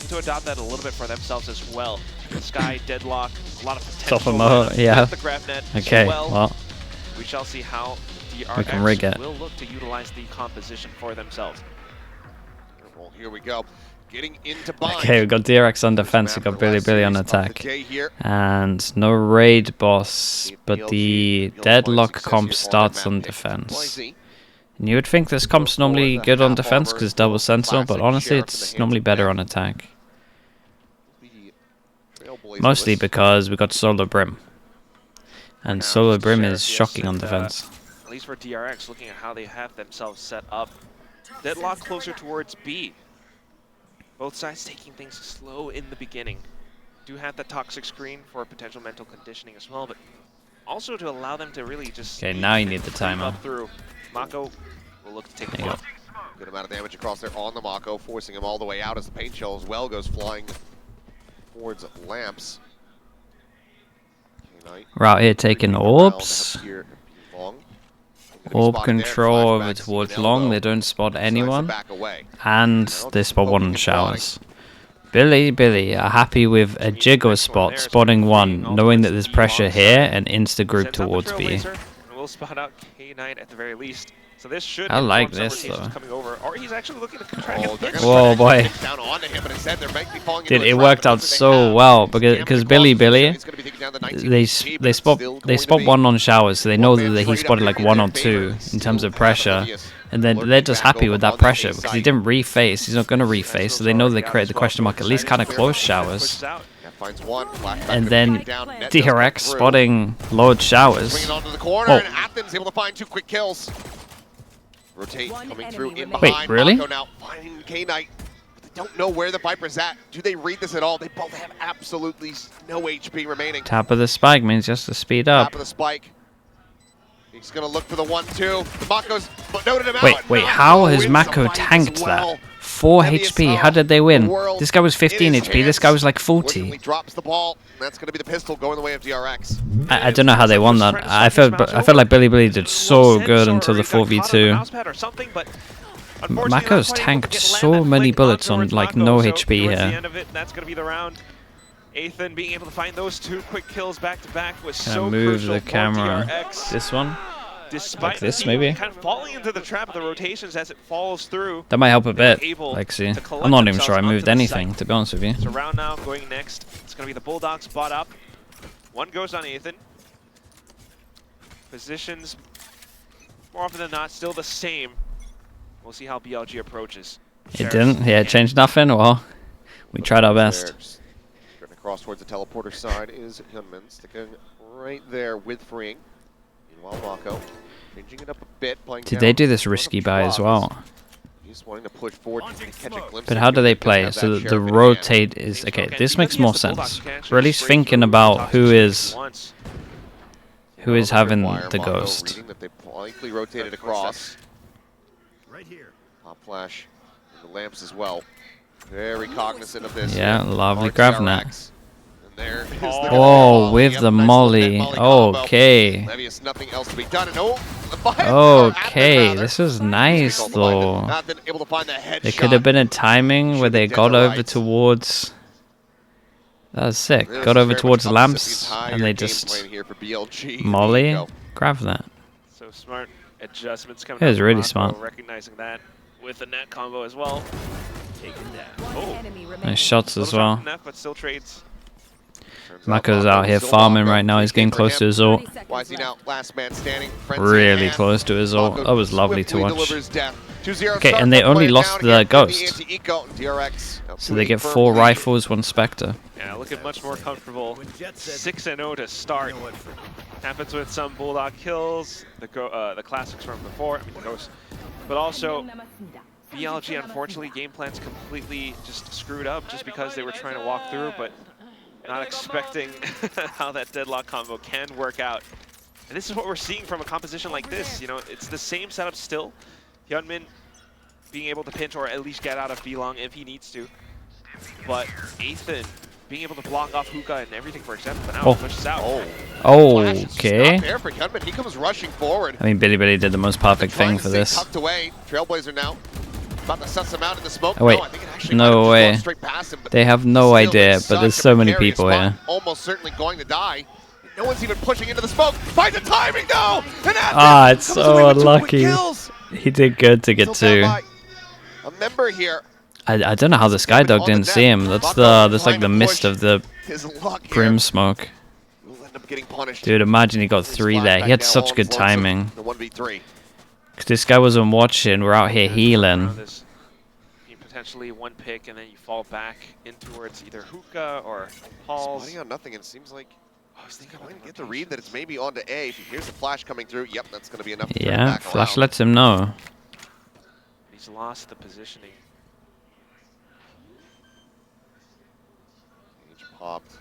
looking to adopt that a little bit for themselves as well. Sky, Deadlock, a lot of Top potential. yeah. The grab net Okay, well, we shall see how DRX will look to utilize the composition for themselves. Well, here we go. Getting into bind. Okay, we've got DRX on defense, we've got Billy on attack. And no raid boss, but the Deadlock comp starts on defense. And you would think this comp's normally good on defense because it's double sentinel, but honestly it's normally better on attack. Mostly because we got Solar Brim. And Solar Brim is shocking on defense. At least for DRX, looking at how they have themselves set up. Deadlock closer towards B. Both sides taking things slow in the beginning. Do have the toxic screen for potential mental conditioning as well, but also to allow them to really just... Okay, now you need the timer. Up through. Mako will look to take the ball. Good amount of damage across there on the Mako, forcing him all the way out as the paint shell as well goes flying towards lamps. We're out here taking orbs. Orb control over towards long, they don't spot anyone. And they spot one on showers. Billy are happy with a jiggle spot, spotting one, knowing that there's pressure here and insta group towards B. We'll spot out K9 at the very least. So this should I like this though. Coming over, or he's actually looking to try to get whoa boy. Dude, it worked out so well because Billy they spot one on showers, so they know that he spotted like one or two in terms of pressure, and then they're just happy with that pressure because he didn't reface. He's not going to reface, so they know they create the question mark at least kind of close showers. And then DRX spotting Lord Showers. Rotate coming through in Wait, behind. really? Mako now finding K-Knight. They don't know where the Viper's at. Do they read this at all? They both have absolutely no HP remaining. Tap of the spike means just to speed up. Tap of the spike. He's gonna look for the 1-2. The Mako's noted him out. Wait, how has Mako tanked that? 4 HP, how did they win? This guy was 15 HP, this guy was like 40. Drops the ball. That's gonna be the pistol going the way of DRX. I don't know how they won that. I felt like Billy did so good until the 4v2. Mako's tanked so many bullets on like no HP here. That's gonna be the round. Ethan being able to find those 2 quick kills back to back was Can so I move crucial the camera? DRX. This one? Despite like this maybe? Kind of falling into the trap of the rotations as it falls through. That might help a bit. Like, see, I'm not even sure I moved anything, to be honest with you. So round now going next. It's going to be the Bulldogs spot up. One goes on Ethan. Positions, more often than not, still the same. We'll see how BLG approaches. It didn't? Yeah, it changed nothing? Well, we tried our best. Going across towards the teleporter side is Hyunmin, sticking right there with freeing. Meanwhile, Mako changing it up a bit, playing Did they do this risky buy as well? He's wanting to push forward and catch a glimpse. But how do they play? So the rotate is okay. This makes more sense. We're at least thinking about who is having the ghost. They likely rotated across. Pop flash, the lamps as well. Very cognizant of this. Yeah, lovely grab net. Oh, with the molly. Okay. Okay, this is nice though. It could have been a timing where they got over towards... That was sick. Got over towards lamps and they just... Molly? Grab that. So smart adjustments coming. It was really smart. Recognizing that with the net combo as well. Taken down. Nice shots as well. But still trades. Mako's out here farming right now. He's getting close to his ult. Really close to his ult. That was lovely to watch. Okay, and they only lost the ghost. So they get 4 rifles, 1 Spectre. Yeah, looking much more comfortable. 6-0 to start. Happens with some Bulldog kills, the classics from before, I mean the ghost. But also, BLG, unfortunately, game plan's completely just screwed up just because they were trying to walk through, but not expecting how that deadlock combo can work out. And this is what we're seeing from a composition like this. You know, it's the same setup still. Hyunmin being able to pinch or at least get out of B-Long if he needs to. But Ethan being able to block off Hookah and everything for example, but now he pushes out. Okay. There for Hyunmin. He comes rushing forward. I mean, Billy did the most perfect thing for this. Tucked away. Trailblazer now About to suss him out in the smoke. Oh, wait. No, I think it actually No might have just way. gone straight past him, but They have no still idea, in but there's such so a many precarious people spot, here. almost certainly going to die. No one's even pushing into the smoke. Find the timing, though! Ah, it's so unlucky. He did good to get two. A member here. I don't know how the Skydog didn't see him. That's like the mist of the brim smoke. Dude, imagine he got 3 there. He had such good timing. Because this guy wasn't watching. We're out here healing. Potentially one pick, and then you fall back in towards either Hookah or Halls. Spotting on nothing, it seems like he's going to get the read that it's maybe onto A. If he hears the flash coming through, yep, that's going to be enough to Yeah, back flash around. lets him know. He's lost the positioning. Cage popped.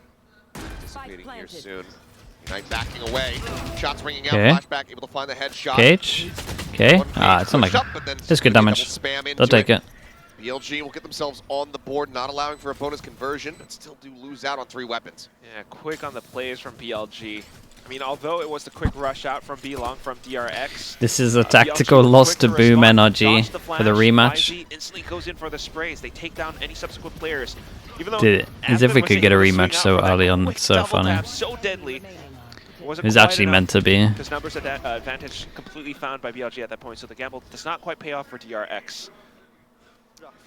Anticipating here soon. Unite backing away. Shots ringing out. Okay. Flashback able to find the headshot. Cage. Okay. Ah, it's not like it's good damage. They'll take it. BLG will get themselves on the board, not allowing for a bonus conversion, but still do lose out on 3 weapons. Yeah, quick on the plays from BLG. I mean, although it was the quick rush out from B-Long from DRX. This is a tactical loss to Boom Energy for the rematch. Instantly goes in for the sprays. They take down any subsequent players. Even though Dude, as if we could get a rematch so early on. It's so funny. So deadly. It was actually meant to be. Because numbers advantage completely found by BLG at that point, so the gamble does not quite pay off for DRX.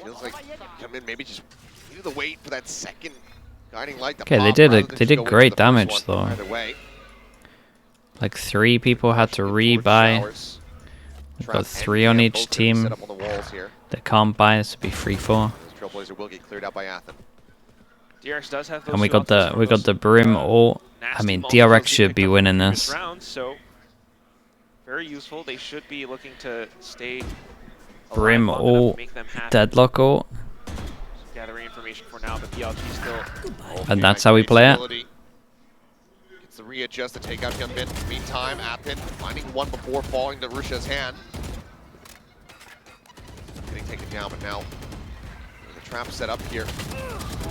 Feels like come in, maybe just do the wait for that second guiding light. Okay, they did great damage though. Like 3 people had to rebuy. We've got 3 on each team. They can't buy, so it'll be 3-4. Trailblazer will get cleared out by Athen. DRX does have those, and we got the Brim ult. I mean, DRX should be winning this. Round, so very useful. They should be looking to stay Brim ult, Deadlock ult. Gathering information for now, but BLG still. And that's how we play it. Gets the readjust to take out Hyunmin. Meantime, Athen finding one before falling to Rusha's hand. Getting taken down, but now there's a trap set up here.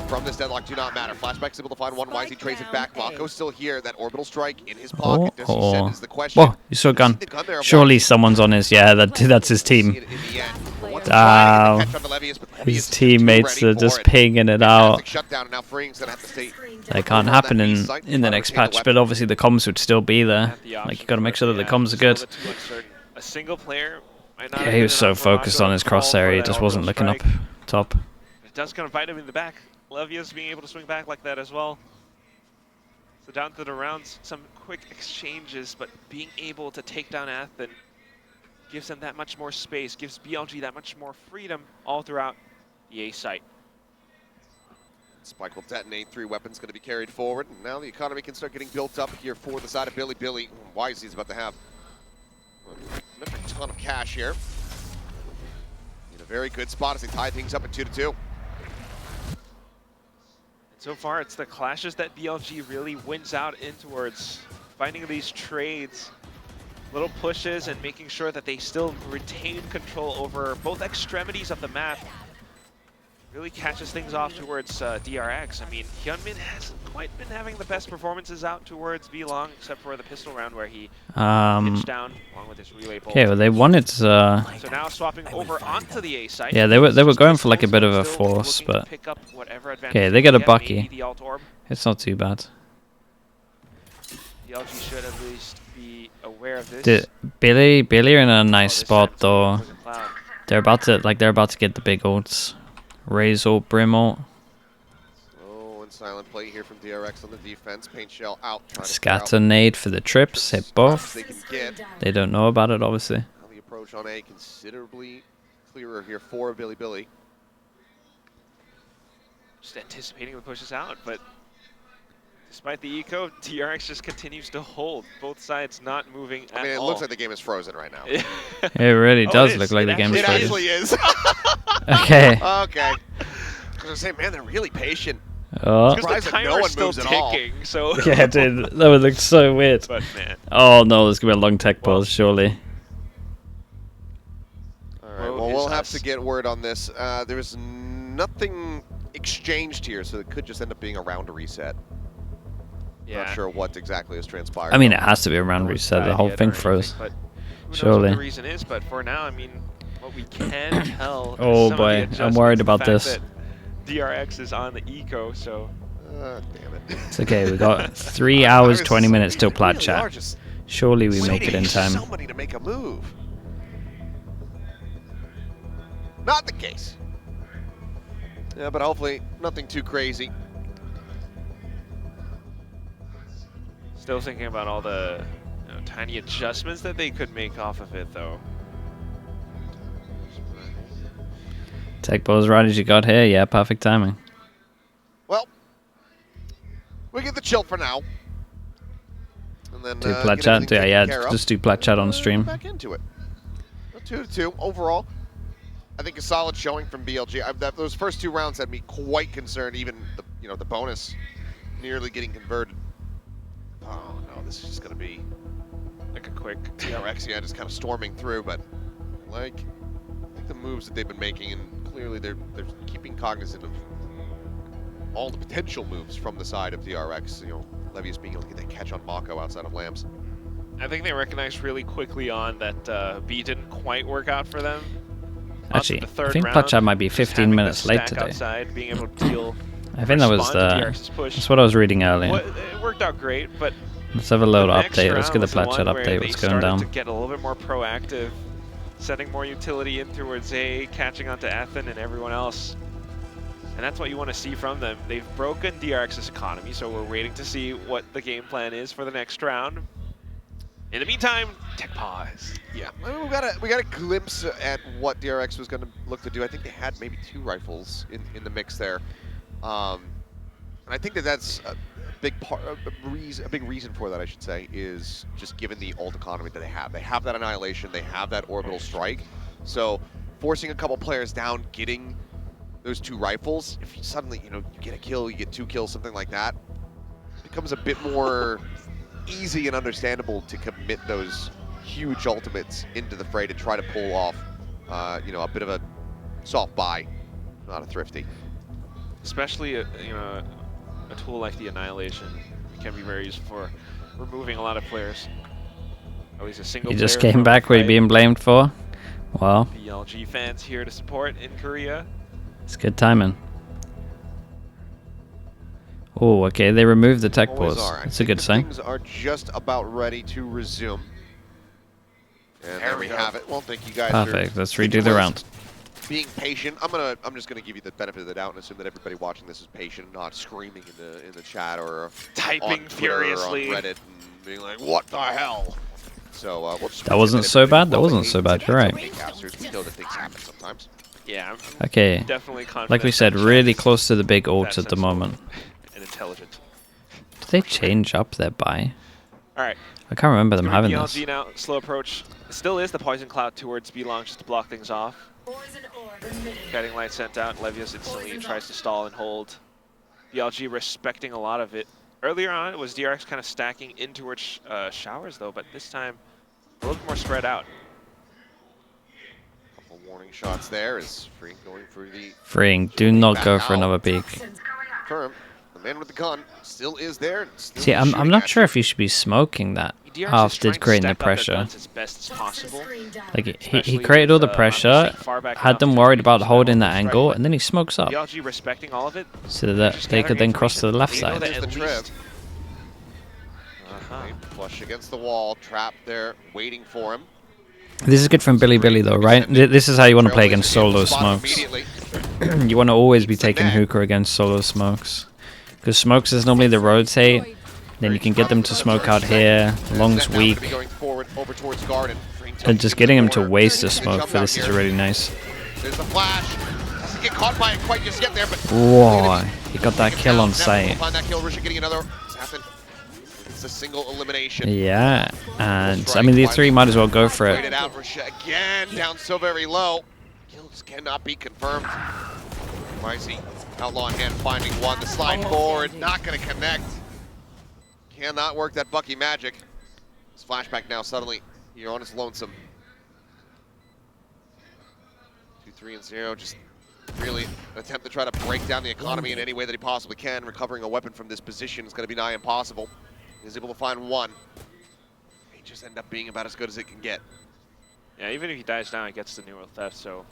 From this deadlock do not matter. Flashback's able to find one. Wisey trades it back. Rocco's still here. That orbital strike in his pocket. Does he send is the question. Whoa, you saw a gun. Surely someone's on his. Yeah, that's his team. Damn. His teammates are just pinging it out. That can't happen in the next patch, but obviously the comms would still be there. Like, you gotta make sure that the comms are good. A single player. Yeah, he was so focused on his crosshair, he just wasn't looking up top. It does kind of bite him in the back. Levia's being able to swing back like that as well. So down to the rounds, some quick exchanges, but being able to take down Athen gives them that much more space, gives BLG that much more freedom all throughout the A site. Spike will detonate, 3 weapons going to be carried forward, and now the economy can start getting built up here for the side of Billy. Billy, Wisey's about to have a ton of cash here. In a very good spot as they tie things up at 2-2. So far, it's the clashes that BLG really wins out in towards, finding these trades, little pushes, and making sure that they still retain control over both extremities of the map. Really catches things off towards DRX. I mean, Hyunmin hasn't quite been having the best performances out towards B-Long, except for the pistol round where he pitched down along with his relay bolt. Okay, well they wanted so now swapping over onto the A site. Yeah, they were going for like a bit of a force, but okay, they got a Bucky. It's not too bad. BLG should at least be aware of this. Billy are in a nice spot though. They're about to get the big ults. Raise ult, Brim ult. Oh, and silent play here from DRX on the defense. Paint shell out. Scatter nade for the trips. Hit both. They don't know about it, obviously. Now the approach on A considerably clearer here for Billy. Just anticipating the pushes out, but despite the eco, DRX just continues to hold. Both sides not moving at all. I mean, it looks like the game is frozen right now. It really does look like the game is frozen. It actually is. Okay. Okay. I was gonna say, man, they're really patient. Oh. Because the timer's still ticking, so... Yeah, dude, that would look so weird. But, man. Oh no, there's gonna be a long tech pause, surely. Alright, well, we'll have to get word on this. There's nothing exchanged here, so it could just end up being a round reset. Yeah. Not sure what exactly has transpired. I mean, it has to be a round reset. The whole thing froze. But who knows surely. what the reason is, but for now, I mean, What we can tell. Oh boy, I'm worried about this. DRX is on the eco, so. Damn it. It's okay. We got 3 hours 20 minutes till plat chat. Surely we make it in time. Somebody to make a move. Not the case. Yeah, but hopefully nothing too crazy. Still thinking about all the tiny adjustments that they could make off of it, though. Tech balls right as you got here. Yeah, perfect timing. Well, we get the chill for now. And then do plat chat. Yeah, just do plat chat on stream. Back into it. 2-2 overall. I think a solid showing from BLG. Those first 2 rounds had me quite concerned. Even the bonus nearly getting converted. Oh no, this is just gonna be like a quick DRX. Yeah, just kind of storming through. But I think the moves that they've been making, and clearly they're keeping cognizant of all the potential moves from the side of DRX. Levius being able to get that catch on Mako outside of Lambs. I think they recognized really quickly on that B didn't quite work out for them. Actually, I think plat chat might be 15 minutes late today. Outside, being able to deal, I think that was that's what I was reading earlier. Well, it worked out great, but let's have a little update. Let's get the plat chat update. What's going down? To get a little bit more proactive, setting more utility in towards A, catching on to Ethan and everyone else. And that's what you want to see from them. They've broken DRX's economy, so we're waiting to see what the game plan is for the next round. In the meantime, tech pause. Yeah, I mean, we got a glimpse at what DRX was going to look to do. I think they had maybe 2 rifles in the mix there, and I think that's a big part, a big reason for that. I should say is just given the ult economy that they have. They have that annihilation. They have that orbital strike. So forcing a couple players down, getting those 2 rifles. If you suddenly you get a kill, you get 2 kills, something like that, it becomes a bit more easy and understandable to commit those huge ultimates into the fray to try to pull off, a bit of a soft buy, not a thrifty. Especially a tool like the Annihilation can be very useful for removing a lot of players. At least a single. You just came back. Were you being blamed for? Well. BLG fans here to support in Korea. It's good timing. Oh, okay. They removed the tech pause. That's a good sign. Things are just about ready to resume. And there we have it. Well, thank you guys. Perfect. Let's redo the round. Being patient. I'm just gonna give you the benefit of the doubt and assume that everybody watching this is patient, not screaming in the chat or typing furiously or on Reddit and being like, "What the hell?" So we'll just that wasn't so bad. That wasn't so bad. You're right. We know that things happen sometimes. Yeah. Okay. Definitely confident. Like we said, really close to the big ult at the moment. Intelligent. Did they change up their buy? Alright. I can't remember them having this. BLG now, slow approach. Still is the poison cloud towards B launch just to block things off. Guiding light sent out. Levius instantly tries to stall and hold. BLG respecting a lot of it. Earlier on, it was DRX kind of stacking in towards showers though, but this time a little more spread out. Couple warning shots there as Freeing going for the... Freeing, do not go for another peek. Firm. The man with the gun still is there. Still See, I'm not sure if you should be smoking that after creating the pressure. As best as possible. Like he created all the pressure, had them worried about holding that angle, and then he smokes up. BLG respecting all of it, so that they could then cross to the left side. Flush against the wall, trap there, waiting for him. This is good from Billy though, right? This is how you want to play against solo smokes. You want to always be taking hookah against solo smokes. Because smokes is normally the rotate, then you can get them to smoke out here, long's weak, and just getting him to waste a smoke for this is really nice. There's the flash. Doesn't get caught by it quite just yet there, but whoa, he got that kill on sight. Find that kill, Risha getting another. It's a single elimination. Yeah, and I mean the 3 might as well go for it. Out, Risha again, down so very low. Kills cannot be confirmed. Micey, outlaw in hand, finding one. The slide forward, not going to connect. Cannot work that Bucky magic. His flashback now suddenly, you're on his lonesome. 2-3-0, just really attempt to try to break down the economy in any way that he possibly can. Recovering a weapon from this position is going to be nigh impossible. He's able to find one. He just end up being about as good as it can get. Yeah, even if he dies now, he gets the neural theft, so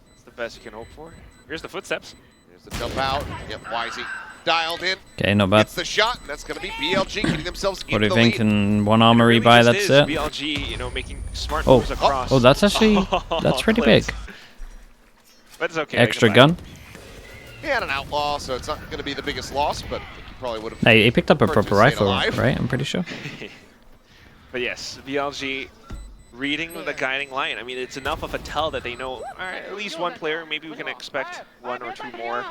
that's the best you can hope for. Here's the footsteps. Here's the jump out. Yep, Wisey dialed in. Okay, not bad. It's the shot, and that's going to be BLG getting themselves What do into you the think? lead. And one armory Really buy, just that's is it. BLG, you know, making smart moves across. Oh, that's actually, that's pretty big. But it's okay. Extra gun. He had an outlaw, so it's not going to be the biggest loss, but I think he probably would have. Hey, he picked up a proper stayed rifle, alive. right? I'm pretty sure. But yes, BLG reading the guiding line. I mean, it's enough of a tell that they know, all right, at least one player. Maybe we can expect one or two more.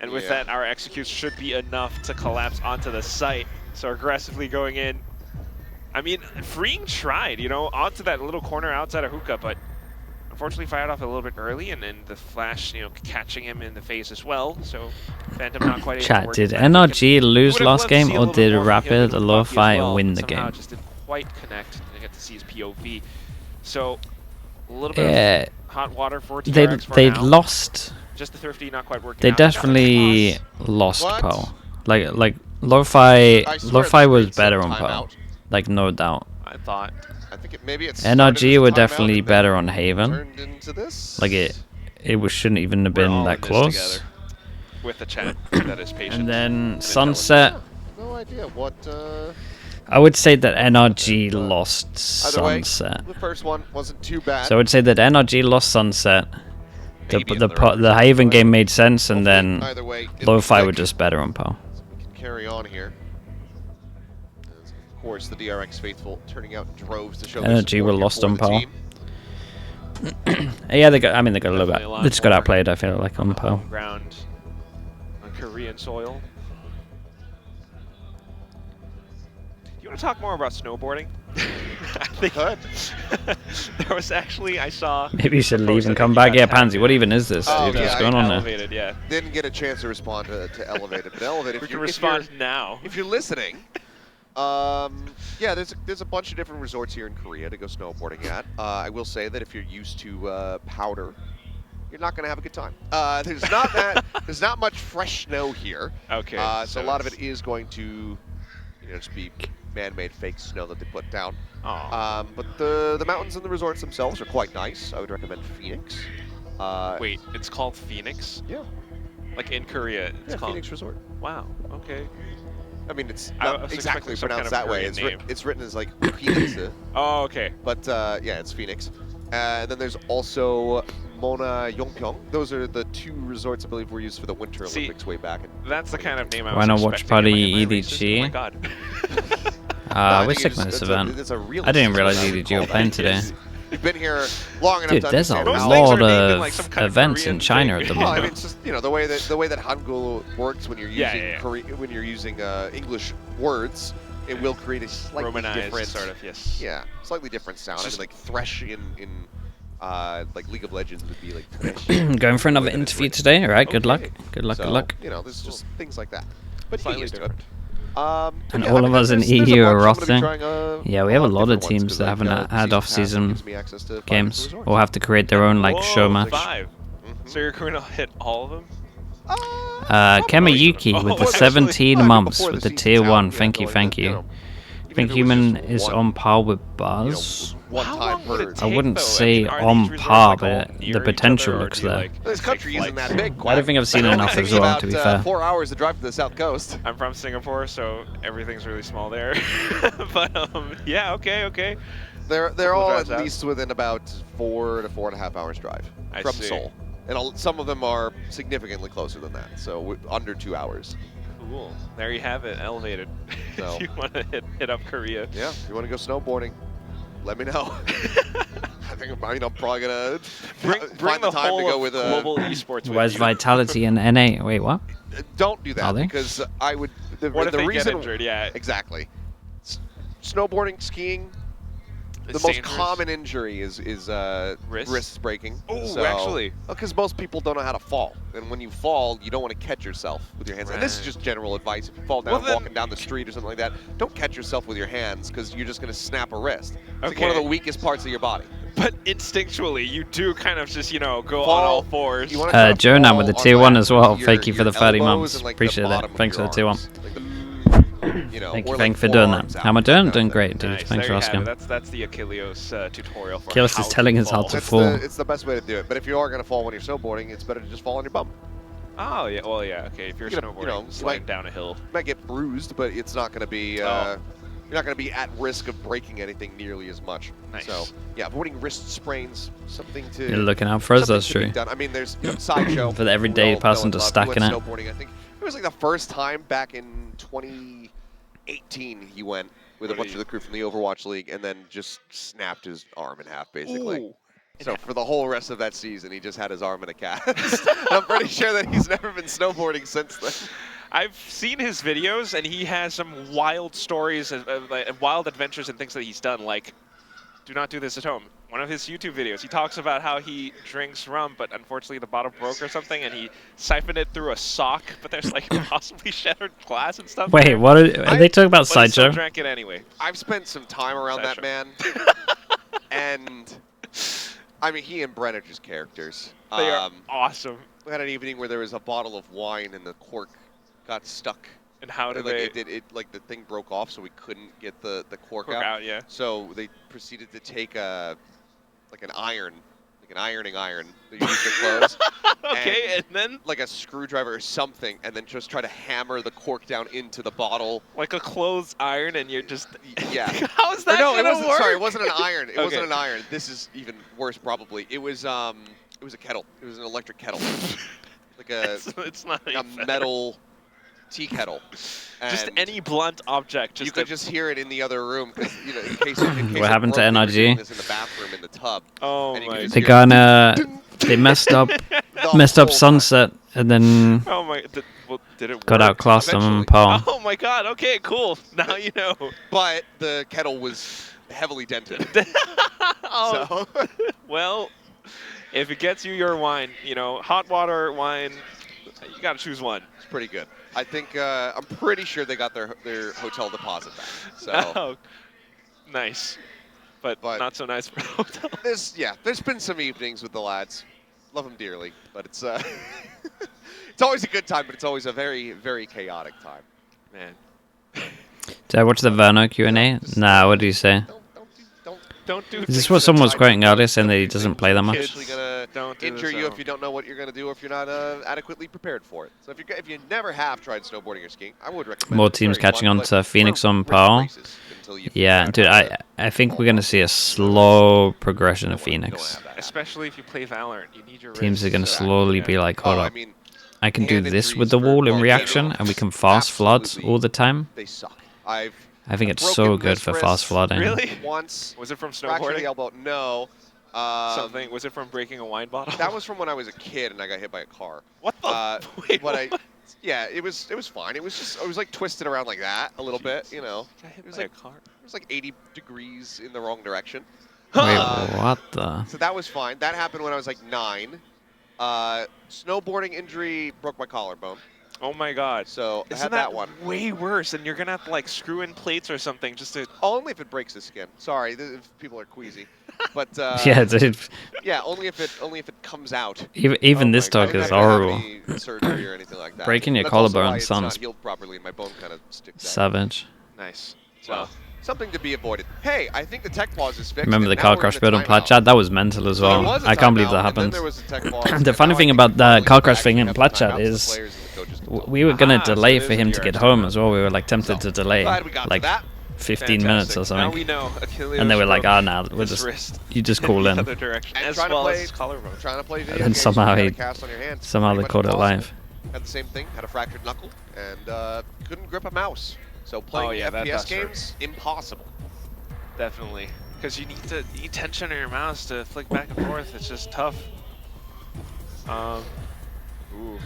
And with that, our executes should be enough to collapse onto the site. So aggressively going in. I mean, Freeing tried, you know, onto that little corner outside of hookah, but unfortunately fired off a little bit early, and then the flash, you know, catching him in the face as well. So Phantom not quite able to Chat, work did his NRG lose Would've last loved to game, see a or little did bit more from him Rapid with Lo Bucky as Fi well, win but the somehow game? just didn't quite connect. Didn't get to see his POV. So a little bit of hot water for DRX for they now. lost. Just the thrifty not quite working They out. definitely lost What? Poe. Like Lo-Fi was it's better a on Poe. timeout. Like no doubt. I thought. I think maybe it's NRG were definitely better on Haven. Turned into this. Like it shouldn't even have We're been all that in this close. together with the chat that is patient. And then Sunset. No idea what. I would say that NRG lost Either way, Sunset. the first one wasn't too bad. So I would say that NRG lost Sunset. Maybe The Haven game made sense, and then either way, Lo-Fi were just better on Poe. We can carry on here. As, of course, the DRX faithful turning out in droves to show their NRG were support here lost for on the Poe. team. Yeah, they got a little Definitely a lot bit. They just got more outplayed, I feel like, on Poe. Ground on Korean soil. You want to talk more about snowboarding? I think there was actually, I saw. Maybe you should a leave post and that come you back. guys Yeah, had Pansy, what even is this? Oh, Dude, yeah, what's going on there? Elevated, yeah. Didn't get a chance to respond to Elevated. But Elevated, We can respond now. If you're listening, yeah, there's a bunch of different resorts here in Korea to go snowboarding at. I will say that if you're used to powder, you're not going to have a good time. There's not much fresh snow here. Okay. So a lot of it is going to, just be man-made fake snow that they put down. But the mountains and the resorts themselves are quite nice. I would recommend Phoenix. Wait, it's called Phoenix? Yeah. Like in Korea, it's called Phoenix Resort. Wow. Okay. I mean, it's I not was exactly expecting some pronounced kind of that way. Korean It's written as like Phoenix. Oh, okay. But yeah, it's Phoenix. And then there's also Mona Yongpyeong. Those are the two resorts I believe were used for the Winter Olympics way back. That's the kind of name I Why was not watch expecting in my Party racist. Oh my EDG? god. We're sick with this event. I didn't realize EDG were playing today. You've been here long enough Dude, to there's a understand Those how- things lot are named in, like, of some kind of events in Korean China thing. at the Well, I moment. mean, it's just the way that Hangul works when you're using when you're using English words, it will create a slightly Romanized different sort of, yes. Yeah, slightly different sound. I mean, like thresh in like League of Legends would be like thresh. Going for another interview today. All right, good luck. Okay. Good luck. So, Good luck. There's just things like that. But Slightly he used to it. different. And yeah, all I of mean, us in there's a EU are bunch. I'm gonna be rotting. trying, Yeah, we have a lot of different ones, teams 'cause, that like, haven't the had season off-season pass gives me access to 5 games. resorts. We'll have to create their own like show Whoa, match. 5. So you're going to hit all of them? Kemayuki with the well, 17 actually, months before with the the tier season's 1. out, Thank you, going thank to, you. even I think if it was Human just is one, on par with Buzz. one How time long would per. it I take, wouldn't though? say are on these resorts, par, like, all but near the each potential other, or looks do you, there. like, This country take isn't that flights? big. I don't think I've seen enough as well, to be fair. 4 hours to drive to the south coast. I'm from Singapore, so everything's really small there. But yeah, okay. They're all drives at out. least within about 4 to 4.5 hours drive I from see. Seoul, and some of them are significantly closer than that. So under 2 hours. Cool. There you have it, elevated. So. If you want to hit up Korea. Yeah, if you want to go snowboarding, let me know. I think I'm probably gonna Bring find the the time whole to go of with global esports Where's with you. Vitality and NA? Wait, what? Don't do Are that they? because I would. What if the they reason get injured? Yeah. exactly. Snowboarding, skiing. It's The most dangerous. common injury is Wrist? wrists breaking. Oh, actually. Because most people don't know how to fall, and when you fall, you don't want to catch yourself with your hands. And this is Right. just general advice. If you fall down Well, then- walking down the street or something like that, don't catch yourself with your hands because you're just going to snap a wrist. It's like one of Okay. the weakest parts of your body. But instinctually, you do kind of just, go on Fall. all fours. You wanna try to Jonah fall with the on tier 1 that as well. with Thank you for your the 30 elbows months. and, like, the Appreciate it. bottom of Thanks for your the tier 1. arms. Like you know, Thank or you like for doing that. forearms How am I out, doing? that Doing kind of great, thing. dude. Nice. Thanks for There you have asking. it. That's the Achilles tutorial for Achilles how is telling us how fall. to fall. It's the best way to do it. But if you are going to fall when you're snowboarding, it's better to just fall on your bum. Oh, yeah. Well, yeah. Okay. If you're snowboarding, sliding down a hill. You might get bruised, but it's not going to be... You're not going to be at risk of breaking anything nearly as much. Nice. So, yeah, avoiding wrist sprains, something to... You're looking out for us, that's true. I mean, there's Sideshow. For the everyday person to stack in it. Snowboarding, I think it was like the first time back in 2018 he went with a bunch of the crew from the Overwatch League and then just snapped his arm in half, basically. Ooh. So for the whole rest of that season, he just had his arm in a cast. I'm pretty sure that he's never been snowboarding since then. I've seen his videos, and he has some wild stories and wild adventures and things that he's done, like, do not do this at home. One of his YouTube videos, he talks about how he drinks rum, but unfortunately the bottle broke or something, and he siphoned it through a sock, but there's like possibly shattered glass and stuff. Wait, what are they talking about? Sideshow? Drank it anyway. I've spent some time around that man, and I mean, he and Brent are just characters. They are awesome. We had an evening where there was a bottle of wine and the cork got stuck. And how did like the thing broke off, so we couldn't get the cork out. Yeah. So they proceeded to take an ironing iron that you use to close. Okay, and then like a screwdriver or something, and then just try to hammer the cork down into the bottle. Like a clothes iron, and you're just yeah. How is that gonna work? Sorry, it wasn't an iron. It wasn't an iron. This is even worse, probably. It was a kettle. It was an electric kettle, like it's not a metal tea kettle. Just any blunt object. You could just hear it in the other room, because in case what happened to NRG? This in the bathroom in the tub. Oh my! They messed up Sunset, and then did it got outclassed them Paul. Oh my God! Okay, cool. Now you know. But the kettle was heavily dented. So. Well, if it gets you your wine, hot water wine, you gotta choose one. It's pretty good. I think I'm pretty sure they got their hotel deposit back. So oh, nice, but not so nice for the hotel. There's been some evenings with the lads. Love them dearly, but it's it's always a good time, but it's always a very, very chaotic time. Man. Did I watch the Verno Q&A? Nah, what do you say? Don't do. Is this what someone was quoting earlier, saying that he doesn't play that much? It's gonna injure you if you don't know what you're gonna do, or if you're not adequately prepared for it. So if you never have tried snowboarding or skiing, I would recommend. More teams catching on to Phoenix on Paul. Yeah, dude, I think we're gonna see a slow progression of Phoenix. Especially if you play Valorant, you need your teams are gonna slowly be like, hold up, I can do this with the wall in reaction, and we can fast flood all the time. They suck. I think it's so good for fast flooding. Really? Once. Was it from Fractured snowboarding? the elbow. No. Something. Was it from breaking a wine bottle? That was from when I was a kid and I got hit by a car. What the? Wait, yeah, it was fine. It was like twisted around like that a little bit, It was like a car. It was like 80 degrees in the wrong direction. Wait, what the? So that was fine. That happened when I was like 9. Snowboarding injury, broke my collarbone. Oh my God! So I Isn't had that one. Way worse, and you're gonna have to like screw in plates or something just to. Only if it breaks the skin. Sorry, if people are queasy, but yeah, dude. Yeah, only if it comes out. Even this talk is horrible. Surgery or anything like that. Breaking your collarbone sounds healed properly. My bone kind of sticks out. Savage. Nice. Well, something to be avoided. Hey, I think the tech pause is fixed. Remember the car crash build on Platchat? That was mental as well. I can't believe that happened. The funny thing about the car crash thing in Platchat is we were going to delay for him to get home as well. We were like tempted to delay like 15 minutes or something. Now we know. And they were like, "Ah, nah, we'll you just call in." As well as collarbone. Trying to play video and games, somehow they caught it live. Had the same thing. Had a fractured knuckle and couldn't grip a mouse. So playing FPS games, impossible. Definitely, because you need tension in your mouse to flick back and forth. It's just tough. Ooh.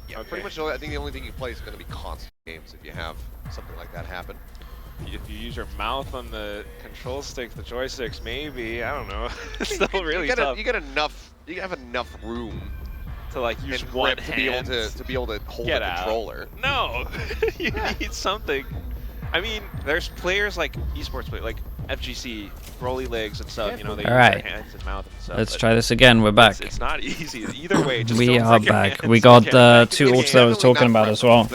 Yeah, pretty much. I think the only thing you play is going to be constant games if you have something like that happen. If you use your mouth on the control stick, the joysticks, maybe. I don't know. It's still really tough. You have enough room to like use one hand to be able to hold the controller. No, you need something. I mean, there's players like esports players, like FGC, Broly legs and stuff, you know, they use Alright. their hands and mouth and stuff. Let's try this again. We're back. It's not easy. Either way, just We don't are break your back. hands We got again. the 2 ults that I was talking about as well.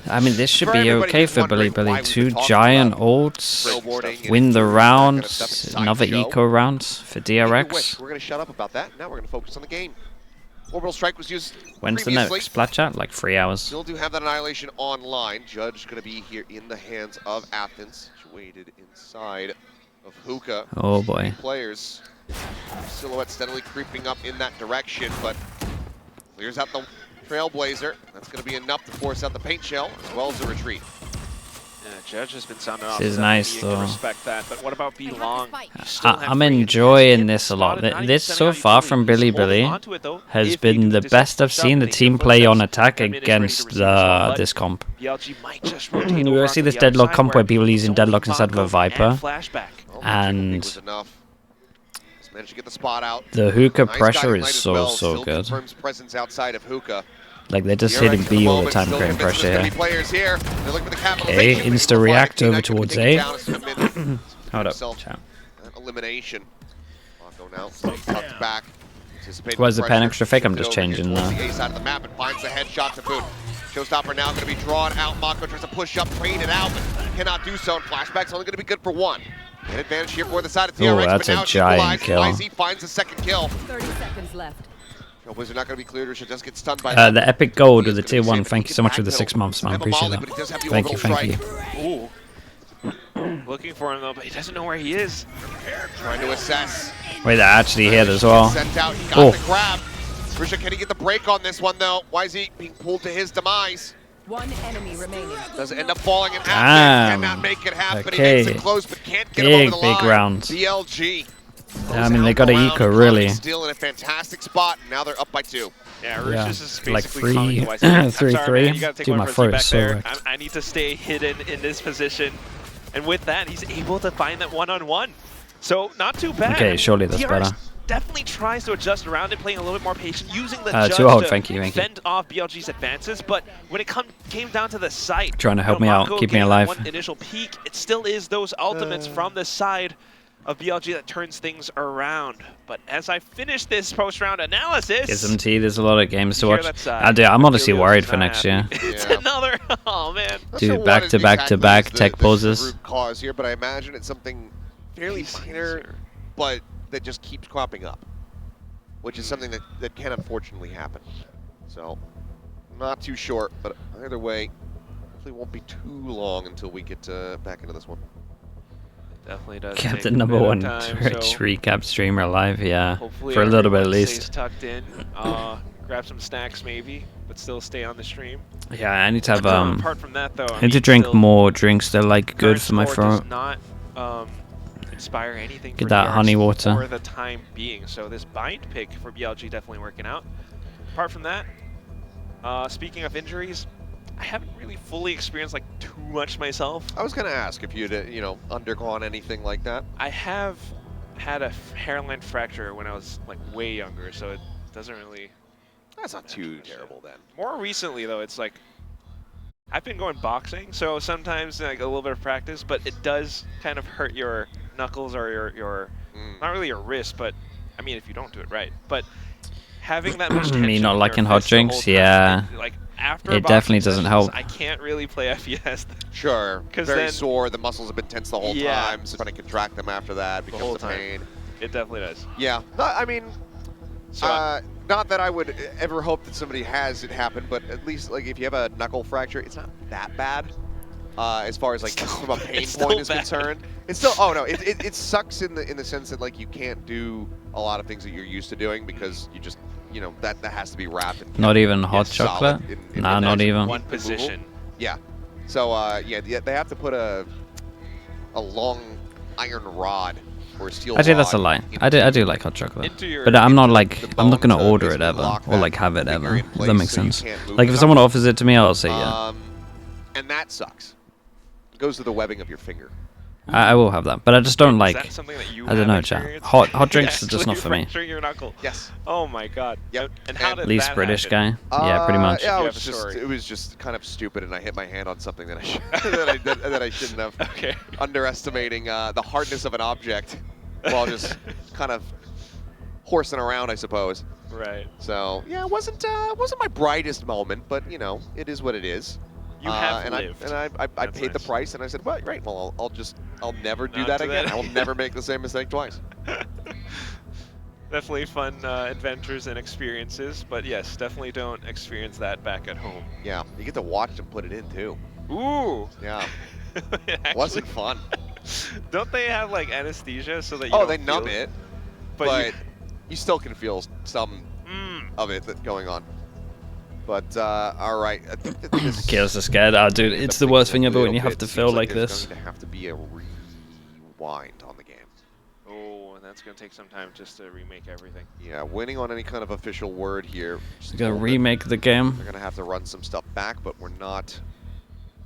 I mean, this should be okay for Billy. 2 giant ults. Win the round. Another eco round for DRX. We're going to shut up about that. Now we're going to focus on the game. Orbital Strike was used When's the previously. next Splat Chat? Like 3 hours. Still do have that Annihilation online. Judge going to be here in the hands of Athens. Situated inside of Hookah. Oh boy. Players. Silhouette steadily creeping up in that direction, but clears out the Trailblazer. That's going to be enough to force out the paint shell as well as the retreat. Yeah, Judge has been sounding off. This is nice though. Respect that, but what about Belong? I'm enjoying this a lot. This so far from Billy has been the best I've seen the team play on attack against this comp. We see this Deadlock comp where people using Deadlock instead of a Viper, and managed to get the spot out. The Hookah pressure is so good. Like they're just hitting B all the time, creating pressure here. Okay, insta react over towards A. Hold up, chat. Elimination. Where's the pen extra fake? I'm just changing the A side of the map and finds the headshot to boot. Showstopper now going to be drawn out. Mako tries to push up, trade it out, but cannot do so. And Flashback's only going to be good for 1. An advantage here for the side of DRX. Oh, that's a giant kill. YZ finds the second kill. 30 seconds left. Trailblazer not going to be cleared, or should just get stunned by that. The epic gold with the tier 1. Thank you so much for the 6 months, man. Appreciate that. Thank you. Ooh. Looking for him though, but he doesn't know where he is. Trying to assess. Wait, that actually hit as well. Sent out. He got the grab. Risha, can he get the break on this one though? YZ being pulled to his demise. 1 enemy remaining. Does end up falling in half. Cannot make it happen. Okay. He makes it close, but can't get him over the line. Big round. BLG. I mean, they got an eco, really. Still in a fantastic spot. Now they're up by 2. Yeah, Rich is like basically 3-3. Dude, my throat is so wrecked. I need to stay hidden in this position. And with that, he's able to find that one-on-one. So, not too bad. Okay, surely that's DRX better. Definitely tries to adjust around it, playing a little bit more patient, using the judge to fend off BLG's advances. But when it came down to the site, trying to help me out, keep me alive. One initial peak, it still is those ultimates from the side of BLG that turns things around. But as I finish this post-round analysis, SMT, there's a lot of games to watch. I'm honestly worried for next year. It's another, oh man. Dude, back-to-back tech poses. Root cause here, but I imagine it's something fairly minor, but that just keeps cropping up, which is something that can unfortunately happen. So, not too sure, but either way, hopefully it won't be too long until we get back into this one. Definitely does. Captain #1 Twitch recap streamer live, yeah, for a little bit at least. Tucked in, grab some snacks maybe, but still stay on the stream. Yeah, I need to have apart from that though, I need to drink more drinks that are like good for my throat. Does not inspire anything. Get that honey water for the time being. So this bind pick for BLG definitely working out. Apart from that, speaking of injuries, I haven't really fully experienced like too much myself. I was gonna ask if you'd undergone anything like that. I have had a hairline fracture when I was like way younger, so it doesn't really. That's not too terrible then. More recently though, it's like I've been going boxing, so sometimes like a little bit of practice, but it does kind of hurt your knuckles or your not really your wrist, but I mean if you don't do it right. But having that much tension me not liking hot drinks, time, yeah. like after it definitely doesn't help. I can't really play FES. Sure, very sore. The muscles have been tense the whole time. So trying to contract them after that becomes a pain. It definitely does. Yeah, I mean, not that I would ever hope that somebody has it happen, but at least like if you have a knuckle fracture, it's not that bad. As far as like from a pain point is concerned, it's still it sucks in the sense that like you can't do a lot of things that you're used to doing because you just that has to be wrapped. And not even hot chocolate. Nah, not even one position. Yeah. So yeah, they have to put a long iron rod or a steel. Actually, that's a lie. I do like hot chocolate, but I'm not gonna order it ever or like have it ever. If that makes sense. Like if someone offers it to me, I'll say yeah. And that sucks. It goes to the webbing of your finger. I will have that, but I just don't like. Is that something that you I don't know, chat. experienced? Hot drinks is just not for me. Fracturing your knuckle. Yes. Oh my god. Yep. And how did Least that British happen? guy. Yeah, pretty much. Yeah, You have a story. it was just kind of stupid, and I hit my hand on something that that I shouldn't have. Okay. Underestimating the hardness of an object while just kind of horsing around, I suppose. Right. So yeah, it wasn't my brightest moment, but you know, it is what it is. You have and lived. I paid the price, and I said, well, right, well, I'll never do Not that do again. that. I'll never make the same mistake twice. Definitely fun adventures and experiences, but yes, definitely don't experience that back at home. Yeah, you get to watch them put it in too. Ooh. Yeah, Actually, wasn't fun. Don't they have like anesthesia so that you Oh, don't they feel numb it, but but you still can feel some Mm. of it going on. But all right, I think that this Kills are scared. Oh, dude, it's the worst thing ever when you have to feel like there's this. going to have to be a rewind on the game. Oh, and that's gonna take some time just to remake everything. Yeah, waiting on any kind of official word here. You gotta remake the game. They're going to have to run some stuff back, but we're not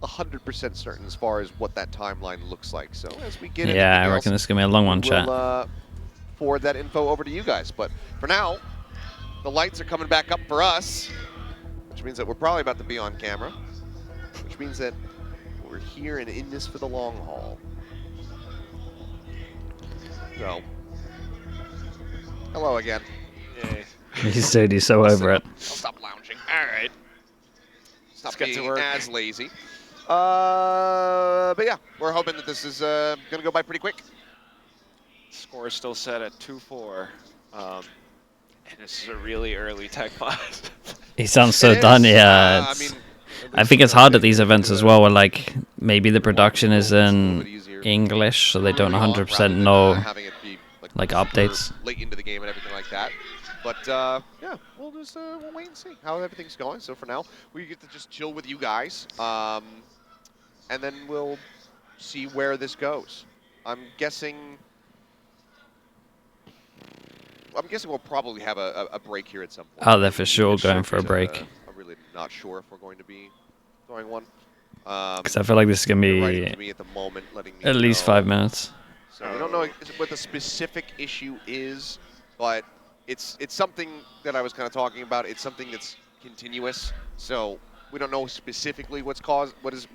100% certain as far as what that timeline looks like. So as we get into Yeah, I anything reckon else, this is gonna be a long one, chat. we'll forward that info over to you guys. But for now, the lights are coming back up for us, which means that we're probably about to be on camera, which means that we're here and in this for the long haul. So, hello again. Yay. He's so over it. I'll stop lounging. All right. Stop Let's get to being work. as lazy. But yeah, we're hoping that this is going to go by pretty quick. Score is still set at 2-4. And this is a really early tech class. He sounds so It is. done. Yeah, I it's- mean, I think it's hard at these events as well, where like maybe the production is in English, so they don't 100% know like updates. late into the game and everything like that. But yeah, we'll just we'll wait and see how everything's going. So for now, we get to just chill with you guys, and then we'll see where this goes. I'm guessing we'll probably have a break here at some point. Oh, they're for sure going for a break. I'm really not sure if we're going to be throwing one. Because I feel like this is gonna They're writing to be me at the moment, letting me at least know. 5 minutes. So we don't know what the specific issue is, but it's something that I was kind of talking about. It's something that's continuous. So we don't know specifically what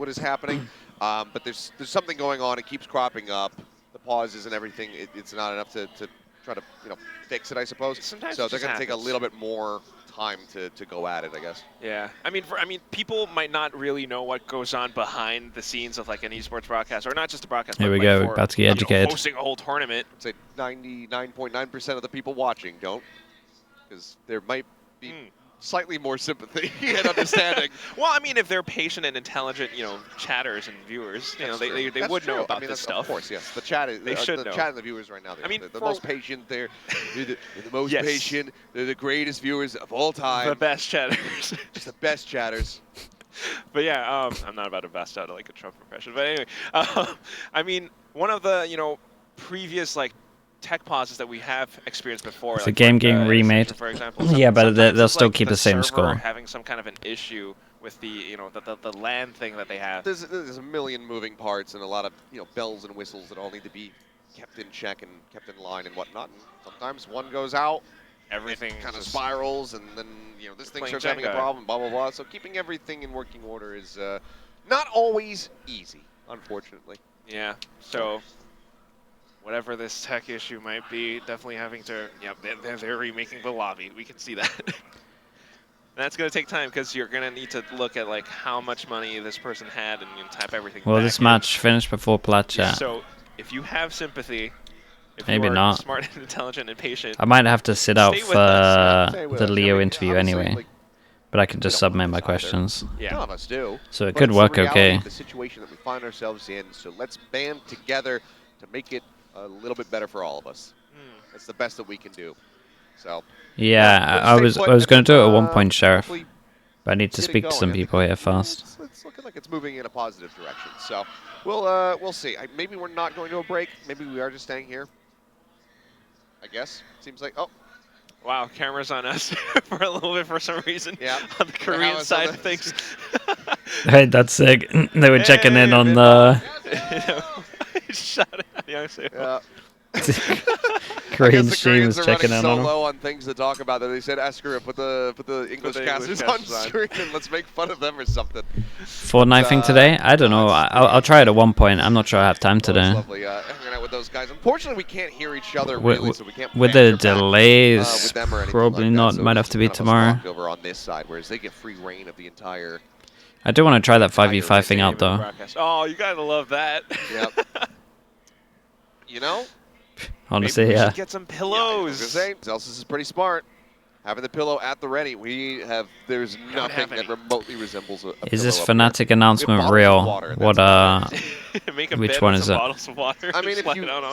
is happening, but there's something going on. It keeps cropping up. The pauses and everything. It's not enough to try to fix it, I suppose. Sometimes so it they're just going to take a happens. little bit more time to go at it, I guess. Yeah, I mean, people might not really know what goes on behind the scenes of like an esports broadcast, or not just a broadcast. Here but we like go, for, about to get you know, educated. hosting a whole tournament. I'd say 99.9% of the people watching don't, because there might be slightly more sympathy and understanding. Well, I mean, if they're patient and intelligent, chatters and viewers, they That's would true. know about I mean, this that's- stuff. Of course, yes. The chat is. They should the know. chat and the viewers right now. I mean, the for- most patient. They're the most Yes. patient. They're the greatest viewers of all time. The best chatters. Just the best chatters. But yeah, I'm not about to bust out like a Trump impression. But anyway, I mean, one of the previous like tech pauses that we have experienced before. It's like a game with, getting remade. for example. Yeah, but sometimes they'll it's still like keep the same server score. having some kind of an issue with the the LAN thing that they have. There's a million moving parts and a lot of bells and whistles that all need to be kept in check and kept in line and whatnot. And sometimes one goes out, Everything kind of just- spirals, and then this thing playing starts having a Jenga. problem. Blah blah blah. So keeping everything in working order is not always easy, unfortunately. Yeah. So whatever this tech issue might be, definitely having to. Yeah, they're remaking the lobby. We can see that. And that's going to take time because you're going to need to look at like how much money this person had and type everything. Well, back this in. match finished before plat chat. So if you have sympathy, if Maybe you are not. smart and intelligent and patient, I might have to sit out Stay with for us, Stay with the us. Leo I mean, interview obviously, anyway, like, but I can just we don't submit my want this either. questions. yeah. None of us do. So it But could it's the work reality okay. of the situation that we find ourselves in. So let's band together to make it a little bit better for all of us. It's the best that we can do. So Yeah, we'll I stay was put I was and going to then, do it at one point, Sheriff, hopefully but I need to get it speak to going. some I think people here fast. It's looking like it's moving in a positive direction. So we'll see. Maybe we're not going to a break. Maybe we are just staying here. I guess. Seems like Wow, cameras on us for a little bit for some reason. Yeah. On the How Korean is side all of that? things. Hey, that's sick. They were checking in Hey, on bit the. Shut it. Yeah. Korean the stream Koreans is are checking running in so on him. low on things to talk about that they said, screw it, put the English casters on screen and let's make fun of them or something. Fortnite thing today? I don't know. I'll try it at one point. I'm not sure I have time today. Lovely hanging out with those guys. Unfortunately, we can't hear each other really, so we can't with the banter back, delays, with them or anything probably like that, not. so Might it's have to be kind of a tomorrow. over on this side, whereas they get free reign of the entire. I do want to try that 5v5 thing out though. Oh, you gotta love that. Yep. You know? Honestly, maybe we yeah. should get some pillows. Zelsis is pretty smart. Having the pillow at the ready, there's nothing that remotely resembles a Is this pillow up Fnatic announcement real? What which one is it? I mean,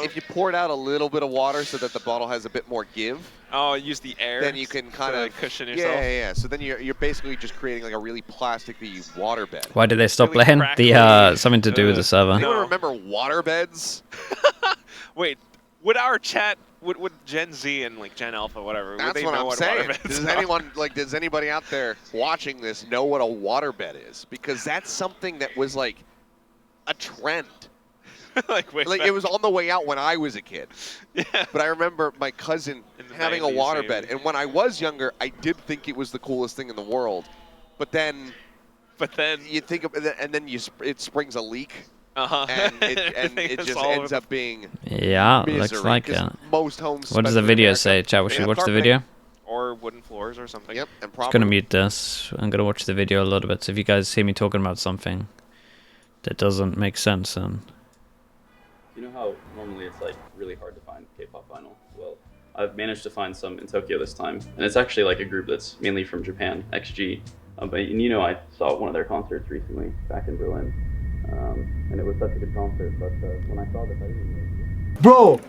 if you poured out a little bit of water so that the bottle has a bit more give. Oh, use the air. Then you can kind of cushion yourself. Yeah. So then you're basically just creating like a really plasticky water bed. Why did they stop Really playing? crackly. Something to do with the server. Anyone remember water beds? Wait, would our chat, would Gen Z and like Gen Alpha, whatever, That's would they what know I'm what saying. water beds Does anybody out there watching this know what a water bed is? Because that's something that was like a trend. like it was on the way out when I was a kid. Yeah. But I remember my cousin having a 90s, water maybe. bed, and when I was younger, I did think it was the coolest thing in the world. But then you think of it, and then it springs a leak. And it just ends up being Yeah, misery, looks like it. Most homes. What does the video say? Chat, we should watch the video. Or wooden floors or something. Yep, and I'm gonna mute this. I'm gonna watch the video a little bit. So if you guys hear me talking about something that doesn't make sense, then. You know how normally it's like really hard to find K-pop vinyl? Well, I've managed to find some in Tokyo this time, and it's actually like a group that's mainly from Japan, XG. But you know, I saw one of their concerts recently back in Berlin, and it was such a good concert. But when I saw this, I didn't know. Bro,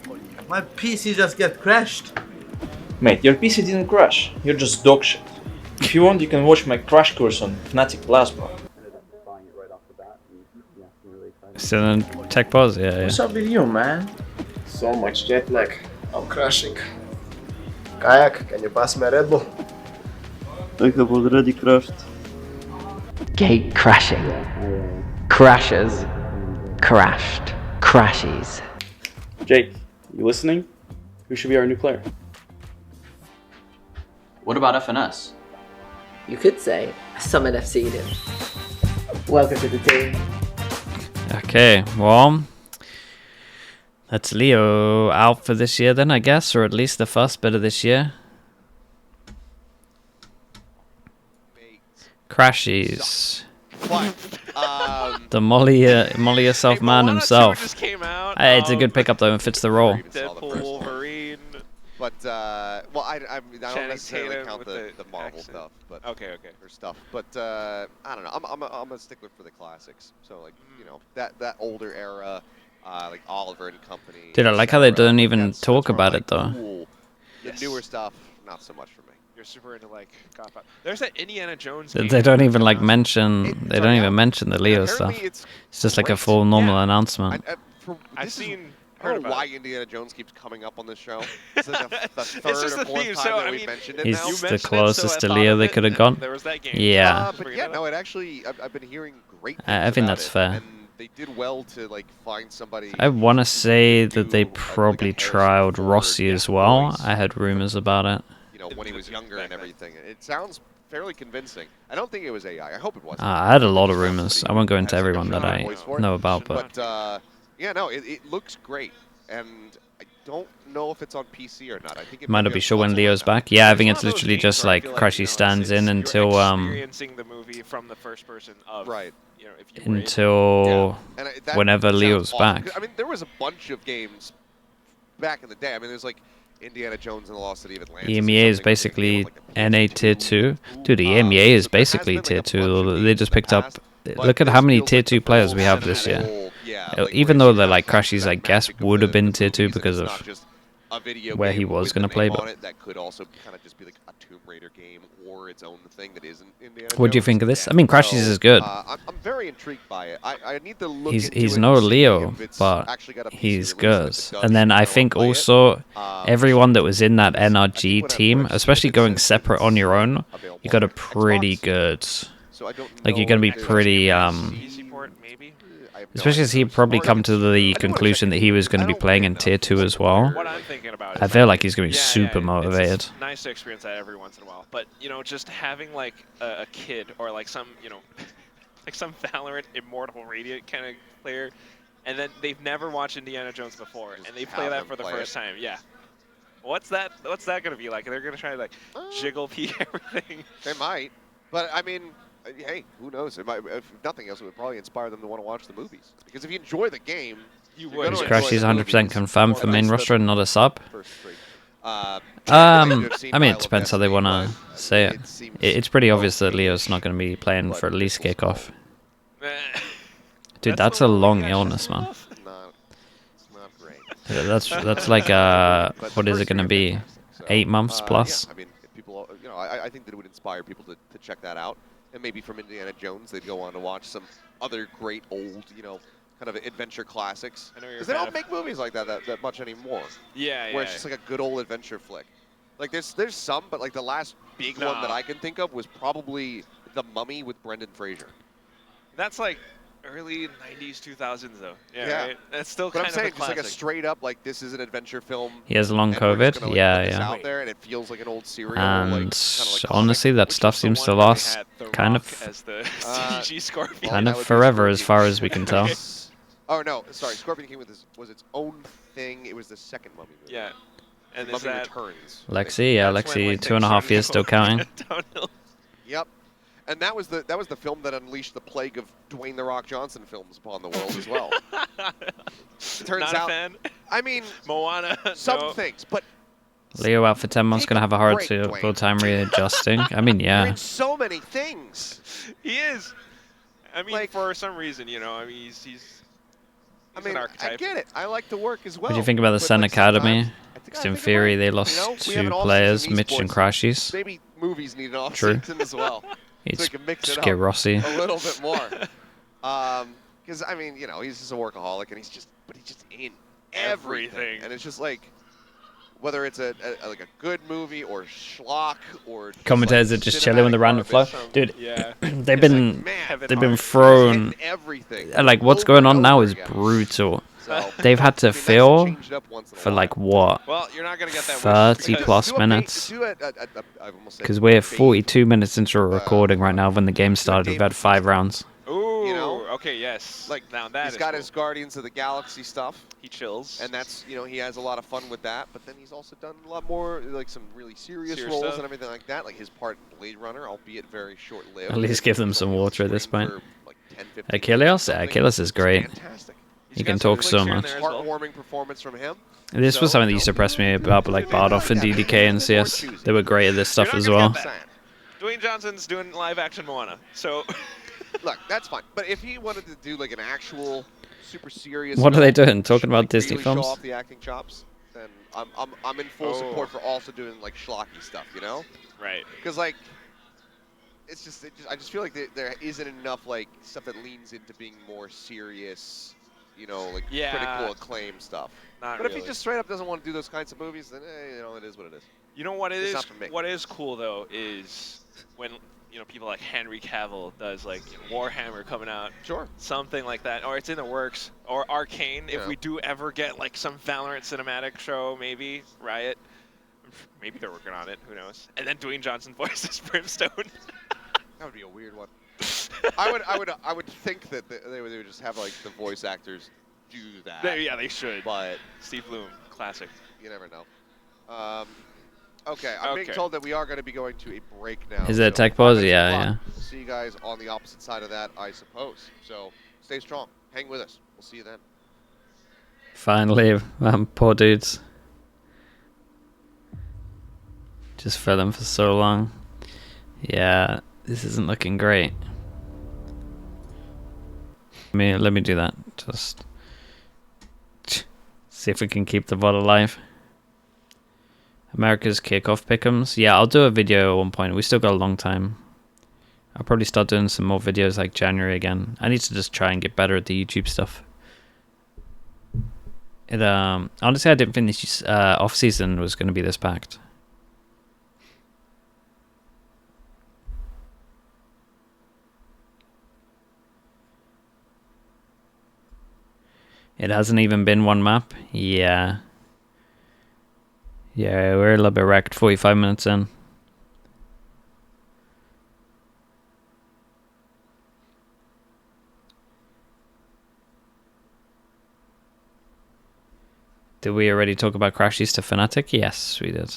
my PC just got crashed. Mate, your PC didn't crash. You're just dog shit. If you want, you can watch my crash course on Fnatic Plasma. Ended up buying it right off the bat, and yeah, I'm really excited. Still in tech pause? Yeah. What's up with you, man? So much jet lag. I'm crashing. Kayak, can you pass me a Red Bull? I have already crashed. Gate crashing. Crashes. Crashed. Crashes. Jake, you listening? Who should be our new player? What about FNS? You could say Summon FC did. Welcome to the team. Okay, well, that's Leo out for this year then, I guess, or at least the first bit of this year. Crashies. The Molly yourself man himself. Just came out. It's a good pickup though and fits the role. Deadpool, Wolverine. But well, I don't necessarily Tatum count with the Marvel accent. stuff, but Okay. or stuff. But I don't know. I'm a stickler for the classics. So like you know that older era, like Oliver and Company. Dude, I like how they don't even that's talk more, about like, it though. Cool. The newer stuff, not so much for me. You're super into like cop-out. There's that Indiana Jones. They game don't even like that mention. They don't even mention the Leo stuff. Apparently It's just like a great. full normal Yeah. announcement. I've This is- seen. I Heard don't know about why it. Indiana Jones keeps coming up on this show. It's like the It's third just or the fourth theme, time so, that I we mean, mentioned it He's now. You the mentioned it, so closest I to thought Leo of they it, could have and gone. There was that game. Yeah. But Bring yeah, it up. no, it actually, I've been hearing great things I think about that's it, fair. And they did well to like find somebody. I want to who say could that they do, like, probably a Harrison trialed Ford, Rossi yeah, as well. voice, I had rumors about it. you know, when he was younger and everything. It sounds fairly convincing. I don't think it was AI. I hope it wasn't. I had a lot of It sounds rumors. pretty I won't go good. into Has, like, a everyone that genre I voice for it. know about, but But yeah, no, it looks great, and I don't know if it's on PC or not. I think it might be not be on sure when console Leo's right now. back. Yeah, I It's think one it's of those literally games just where I like feel Crashy you know, stands it's- in you're until experiencing the movie from the first person of Right. You know, if you were in it. until And that whenever sounds Leo's awesome. back. I mean, there was a bunch of games back in the day. I mean, there's like Indiana Jones and the Lost City of Atlantis. or EMEA is something, basically like the NA tier 2. Dude, the EMEA is so there has basically been, tier like, a bunch 2. of They games just in the picked up. past, but Look at this how many feels tier like 2 the players full we have set this of year. old, yeah, like Even where though you they're have like that Crashies, I magic guess, of would have the been tier 2 movies, and because it's of not just a video where game he was with gonna the play, name but- on it. That could also kind of just be like a Tomb Raider game or its own thing that isn't Indiana What do you Jones. think of this? I mean, Crashies is good. I'm very intrigued by it. I need to look He's into he's it no and see Leo, if it's but actually got a PC he's release, and good. if it does, And then I wanna think play it. also everyone that was in that I think NRG what team, I've especially seen going is separate on your own, available you got a on pretty Xbox. good. So I don't Like, you're know gonna be if there's pretty, a PC port Valorant, maybe. Especially as he probably come to the conclusion that he was going to be playing in Tier 2 as well. What I'm thinking about I is feel like he's going to be super motivated. It's nice to experience that every once in a while. But, you know, just having like a kid or like some, you know, like some Valorant Immortal Radiant kind of player, and then they've never watched Indiana Jones before, and they play that for the first time. Yeah. What's that gonna be like? They're gonna try to like jiggle peek everything. They might, but I mean, hey, who knows? It might, if nothing else, it would probably inspire them to want to watch the movies. Because if you enjoy the game, you would. Crashy's 100% confirmed for main roster and not a sub. I mean, it depends how they want to say it. It's pretty obvious that Leo's not going to be playing for at least kickoff. Dude, that's a long illness, man. That's like what is it going to be? 8 months plus? Yeah, I mean, if people, you know, I think that it would inspire people to check that out, and maybe from Indiana Jones they'd go on to watch some other great old, you know, kind of adventure classics. Because they don't make movies like that much anymore. Yeah, where it's just like a good old adventure flick. Like there's some, but like the last big one that I can think of was probably The Mummy with Brendan Fraser. That's like early 90s, 2000s though. Yeah. Right? That's still kind of a classic. Just like a straight up, like this is an adventure film. He has long COVID. Gonna, like, yeah. Out there and it feels like an old serial. And like honestly, that stuff seems to last kind of forever as far as we can tell. Oh no, sorry. Scorpion King was its own thing. It was the second Mummy movie. Yeah. And Mummy Returns. Lexi, yeah, Lexi, 2.5 years still counting. Yep. And that was the film that unleashed the plague of Dwayne "The Rock" Johnson films upon the world as well. It turns Not out, a fan. I mean, Moana. Some things, but Leo out for 10 months, gonna have a hard time readjusting. I mean, yeah. In so many things. He is. I mean, like, for some reason, you know, I mean, he's an archetype. I get it. I like to work as well. What do you think about the Sun Academy? Because in theory, they lost 2 players, Mitch and Crashies. Maybe movies need an off-season as well. It's so mix just it get up Rossi a little bit more. Because, I mean, you know, he's just a workaholic, and he's just in everything. And it's just like, whether it's like a good movie or schlock or commentators like are just chilling with the random flow. Dude, yeah. they've been thrown. Like, what's going on now is brutal. They've had to fill for like what? Well, you're not gonna get that 30 plus minutes. Because we're 42 minutes into a recording right now. When the game started, we've had 5 rounds. Ooh, you know, okay, yes. Like now that he's got his Guardians of the Galaxy stuff. He chills, and that's, you know, he has a lot of fun with that. But then he's also done a lot more, like some really serious roles stuff. And everything like that. Like his part in Blade Runner, albeit very short-lived. At least give them some water at this point. Like Achilles? Achilles is great. Fantastic. He can talk so much. Heartwarming performance from him. This was something that used to impress me about like Bardoff and DDK and CS. They were great at this stuff as well. Dwayne Johnson's doing live-action Moana, so... Look, that's fine. But if he wanted to do like an actual super serious... What are they doing? Talking about Disney really films? Show off the acting chops, then I'm in full support for also doing like schlocky stuff, you know? Right. Because like, I just feel like there isn't enough like stuff that leans into being more serious, you know, like critical acclaim stuff. But if he just straight up doesn't want to do those kinds of movies, then you know, it is what it is. You know what it is? What is cool though is when, you know, people like Henry Cavill does like, you know, Warhammer coming out, something like that, or it's in the works, or Arcane. If we do ever get like some Valorant cinematic show, maybe Riot, maybe they're working on it. Who knows? And then Dwayne Johnson voices Brimstone. That would be a weird one. I would think that they would just have like the voice actors do that. Yeah, they should. But Steve Bloom, classic. You never know. Okay, I'm being told that we are going to be going to a break now. Is it a tech pause? Yeah. See you guys on the opposite side of that, I suppose. So stay strong. Hang with us. We'll see you then. Finally, poor dudes. Just filling for so long. Yeah, this isn't looking great. Let me do that. Just see if we can keep the VOD alive. America's kickoff pick'ems. Yeah, I'll do a video at one point. We still got a long time. I'll probably start doing some more videos like January again. I need to just try and get better at the YouTube stuff. Honestly, I didn't think this off season was going to be this packed. It hasn't even been one map. Yeah. Yeah, we're a little bit wrecked. 45 minutes in. Did we already talk about Crashies to Fnatic? Yes, we did.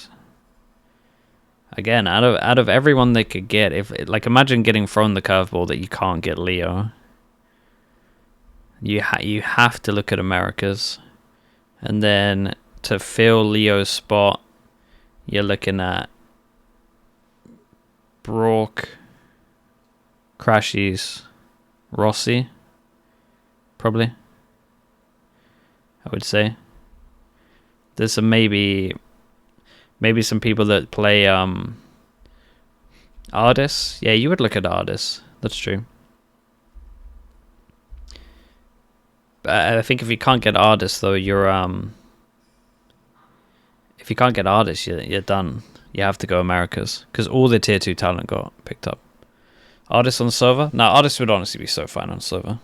Again, out of everyone they could get, if like imagine getting thrown the curveball that you can't get Leo. You have to look at Americas, and then to fill Leo's spot, you're looking at Brock, Crashies, Rossi, probably. I would say. There's some maybe some people that play Ardis. Yeah, you would look at Ardis. That's true. But I think if you can't get Ardis though, you're if you can't get Ardis, you're done. You have to go Americas because all the tier 2 talent got picked up. Ardis on Sova? No, Ardis would honestly be so fine on Sova.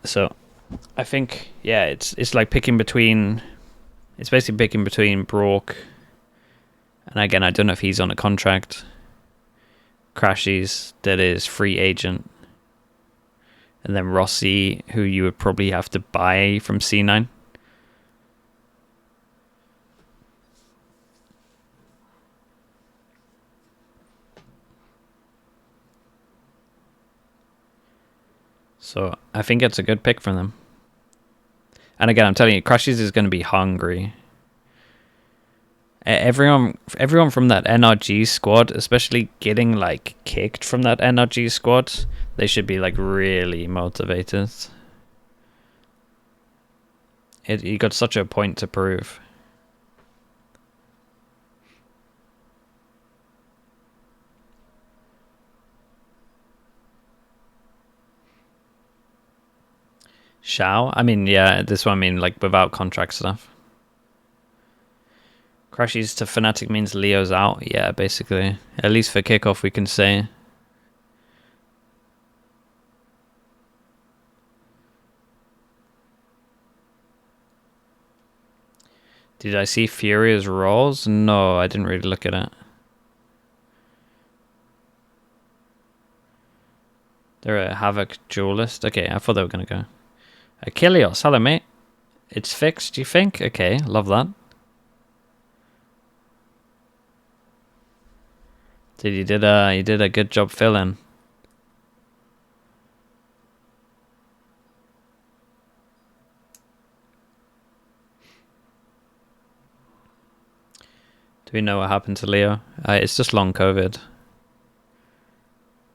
So I think, yeah, it's like picking between... It's basically picking between Brock, and again, I don't know if he's on a contract, Crashies, that is free agent, and then Rossi, who you would probably have to buy from C9. So I think it's a good pick for them. And again, I'm telling you, Crashies is going to be hungry. Everyone from that NRG squad, especially getting like kicked from that NRG squad, they should be like really motivated. You got such a point to prove. Shao? I mean, yeah, this one I mean like without contract stuff. Crashies to Fnatic means Leo's out. Yeah, basically. At least for kickoff we can say. Did I see Furia's rolls? No, I didn't really look at it. They're a Havoc duelist. Okay, I thought they were going to go. Achilles, hello mate. It's fixed, you think? Okay, love that. You did a good job filling. Do we know what happened to Leo? It's just long COVID.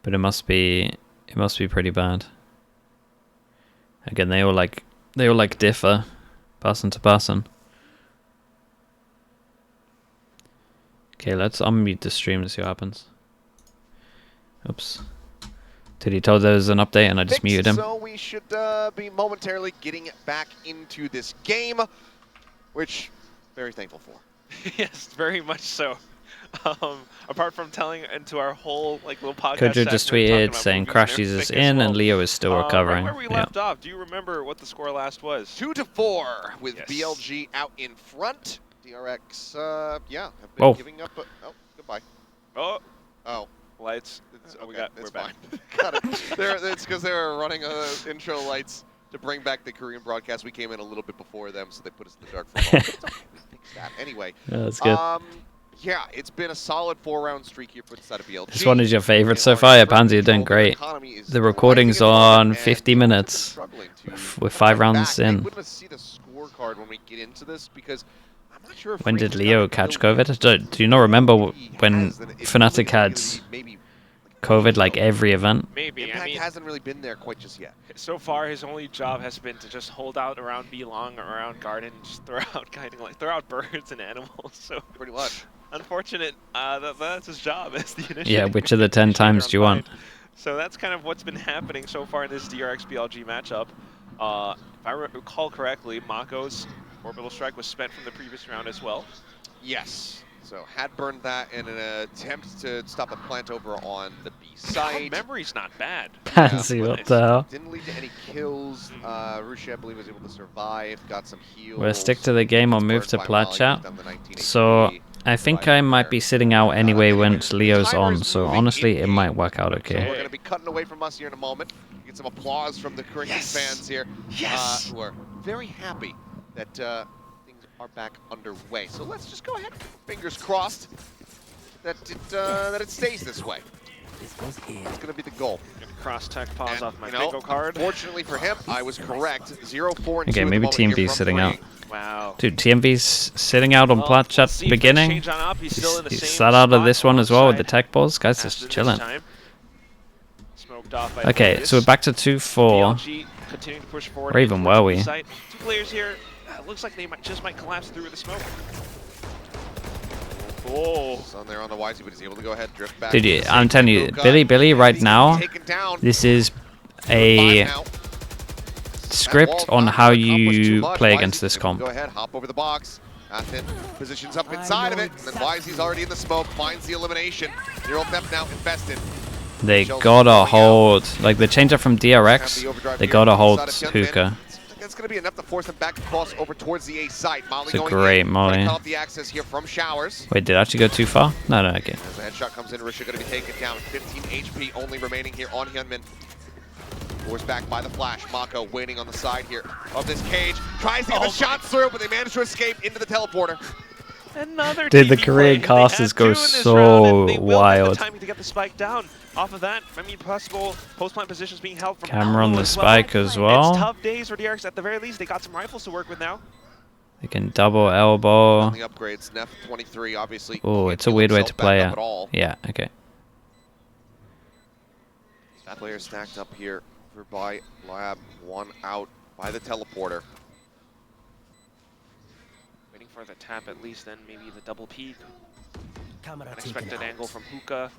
But it must be pretty bad. Again, they all like differ, person to person. Okay, let's unmute the stream to see what happens. Oops. Did he tell there was an update and I just muted him? So we should be momentarily getting back into this game, which very thankful for. Yes, very much so. Apart from telling into our whole like little podcast. Kojo just tweeted saying Crashies is in and Leo is still recovering. Right where we left off, do you remember what the score last was? 2-4 with BLG out in front. DRX, yeah, have been giving up. Oh, goodbye. Oh. Lights. Okay, we're back. Got it. It's because they were running intro lights to bring back the Korean broadcast. We came in a little bit before them, so they put us in the dark for a moment. We fixed that. Anyway. Yeah, that's good. Yeah, it's been a solid 4-round streak here for the side of BLG. This one is your favorite so far. Yeah, Pansy, you're doing great. The recording's on 50 minutes with 5 rounds in. We're going to see the scorecard when we get into this because I'm not sure if when did Leo catch COVID? Do you not remember when Fnatic had COVID like every event? Maybe. Impact hasn't really been there quite just yet. So far, his only job has been to just hold out around B-Long, around Garden, just throw out birds and animals. So pretty much. Unfortunate. That's his job as the initiator. Yeah, which of the 10 times do you want? So that's kind of what's been happening so far in this DRX BLG matchup. If I recall correctly, Mako's Orbital Strike was spent from the previous round as well. Yes. So had burned that in an attempt to stop a plant over on the B side. Memory's not bad. Pansy, what the hell? Didn't lead to any kills. Rushi, I believe, was able to survive. Got some heals. We'll stick to the game or move to plat chat. So I think I might be sitting out anyway once Leo's on. So honestly, it might work out So okay. we're going to be cutting away from us here in a moment. Get some applause from the Korean fans here, who are very happy that things are back underway. So let's just go ahead, fingers crossed, that it stays this way. That's going to be the goal. Cross tech pause off my bingo card. Fortunately for him, I was correct. 0-4 and Okay, 2 maybe at the moment here TMV's from sitting out. Wow. Dude, TMV's sitting out on plat chat beginning. He's sat out of this one as well with the tech balls. Guys, just chilling. Okay, so we're back to 2-4. Or even were we? 2 players here. Looks like they might collapse through the smoke. Oh. On there on the YZ, but he's able to go ahead and drift back. Dude, I'm telling you, Billy right now, this is a script on how you play against this comp. Go ahead, hop over the box. Athen positions up inside of it, and then YZ's already in the smoke, finds the elimination. 0 theft now infested. They gotta hold, like the change up from DRX, they gotta hold Hookah. That's going to be enough to force them back across over towards the A side. Molly It's a going great in, molly. trying to cut off the access here from Showers. Wait, did I actually go too far? No, okay. As the headshot comes in, Risha going to be taken down. 15 HP only remaining here on Hyunmin. Forced back by the flash. Mako waiting on the side here of this cage. Tries to get the shots through, but they manage to escape into the teleporter. Another Dude, the TV Korean play. casters go They have 2 in this so round, and they will have wild. the timing to get the spike down. Off of that, I mean, possible post-plant positions being held from Camera on elbow the as spike as well. It's tough days for DRX at the very least. They got some rifles to work with now. They can double elbow. On the upgrades, Neff 23 obviously. Oh, it's a weird way to play it. Yeah, okay. That player stacked up here for by Lab, 1 out by the teleporter. Waiting for the tap at least, then maybe the double peek. Unexpected angle from Hookah.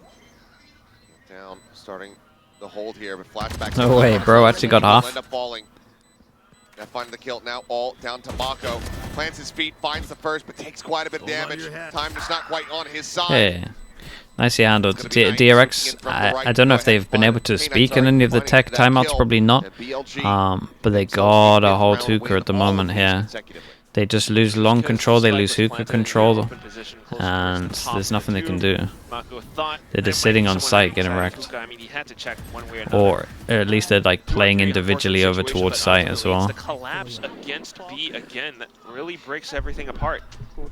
Down, starting the hold here, but flashbacks. No way, bro, actually got half. End up falling. That find the kill now, all down to Mako. Plants his feet, finds the first, but takes quite a bit of damage. Time just not quite on his side. Hey, nicely handled. DRX, I don't know if they've been able to speak in any of the tech timeouts, probably not. But they got a whole Hookah at the moment here. They just lose long control, they lose Hookah control, and there's nothing they can do. They're just sitting on site getting wrecked. Or at least they're like playing individually over towards site as well. The collapse against B again that really breaks everything apart.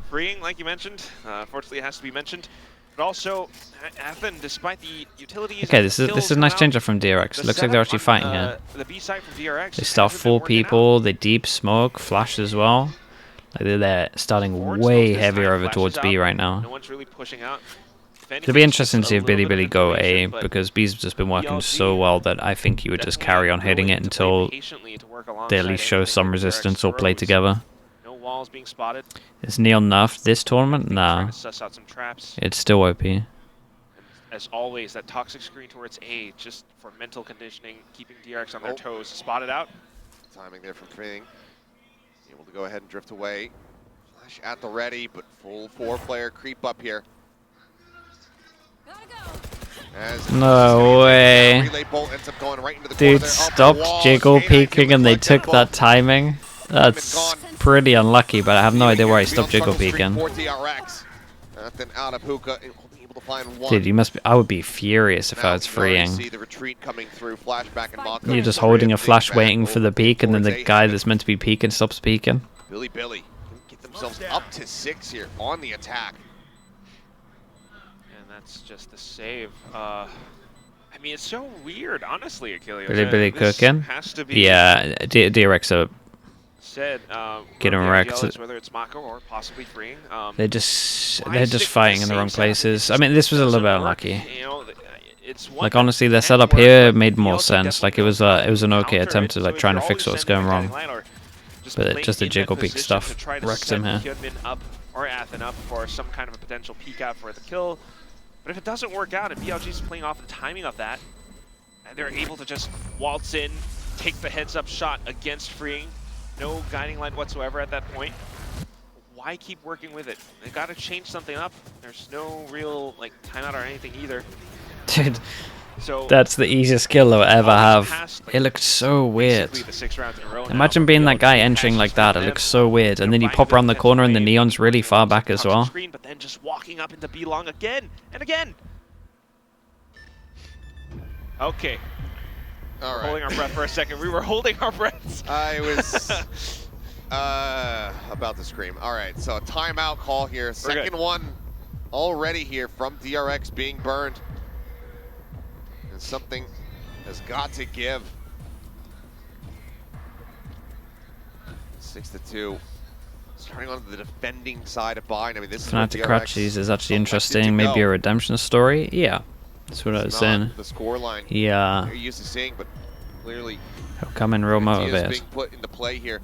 Freeing, like you mentioned, unfortunately it has to be mentioned. But also, Athen, despite the utilities. Okay, this is a nice change up from DRX. Looks like they're actually fighting here. The B side from DRX. They start 4 people, they deep smoke, flash as well. Like they're starting way heavier over towards B right now. No one's really pushing out. It'll be interesting to see if Billy go A, because B's just been working so well that I think he would just carry on hitting it until they at least show some resistance or play together. No walls being spotted. Is Neon nerfed this tournament? Nah. It's still OP. As always, that toxic screen towards A, just for mental conditioning, keeping DRX on their toes. Spotted out. Timing there from Freeing. Able to go ahead and drift away. Flash at the ready, but full 4-player creep up here. No way. Right dude, stopped jiggle peeking and they took that timing. That's pretty unlucky, but I have no idea why he stopped jiggle peeking. Dude, you must be, I would be furious if I was freeing. You're just holding a flash waiting for the peek, and then the guy that's meant to be peeking stops peeking. Billy can get themselves up to 6 here on the attack. And that's just the save. I mean, it's so weird, honestly, Achilles. Billy cooking? Has to be yeah, DRX are said, getting wrecked. Whether it's Mako or possibly freeing. They're just fighting in the wrong places. I mean, this was a little bit unlucky. You know, like honestly, their setup here made more sense. Like it was an okay attempt to like trying to fix what's going wrong. But just the jiggle peek stuff wrecked him here. Or Athen up for some kind of a potential peek out for the kill. But if it doesn't work out and BLG's playing off the timing of that, and they're able to just waltz in, take the heads-up shot against freeing, no guiding light whatsoever at that point. why keep working with it? They got to change something up. There's no real like timeout or anything either. Dude, so that's the easiest kill I'll ever have. Past, like, it looks so weird. the 6 rounds in a row Imagine now. being that guy entering like that. It looks so weird. And then you pop around the corner and the neon's really far back as well. Screen, but then just walking up into B long again and again. Okay. All right. Holding our breath for a second. We were holding our breaths. I was about to scream. All right, so a timeout call here. Second one already here from DRX being burned. And something has got to give. 6-2. Starting on the defending side of Bind. I mean, this Fnatic is Crutchies is actually interesting. Maybe a redemption story. Yeah, that's what I was saying. The score line yeah. you're used to seeing, but clearly he'll come in real motivated. being put into play here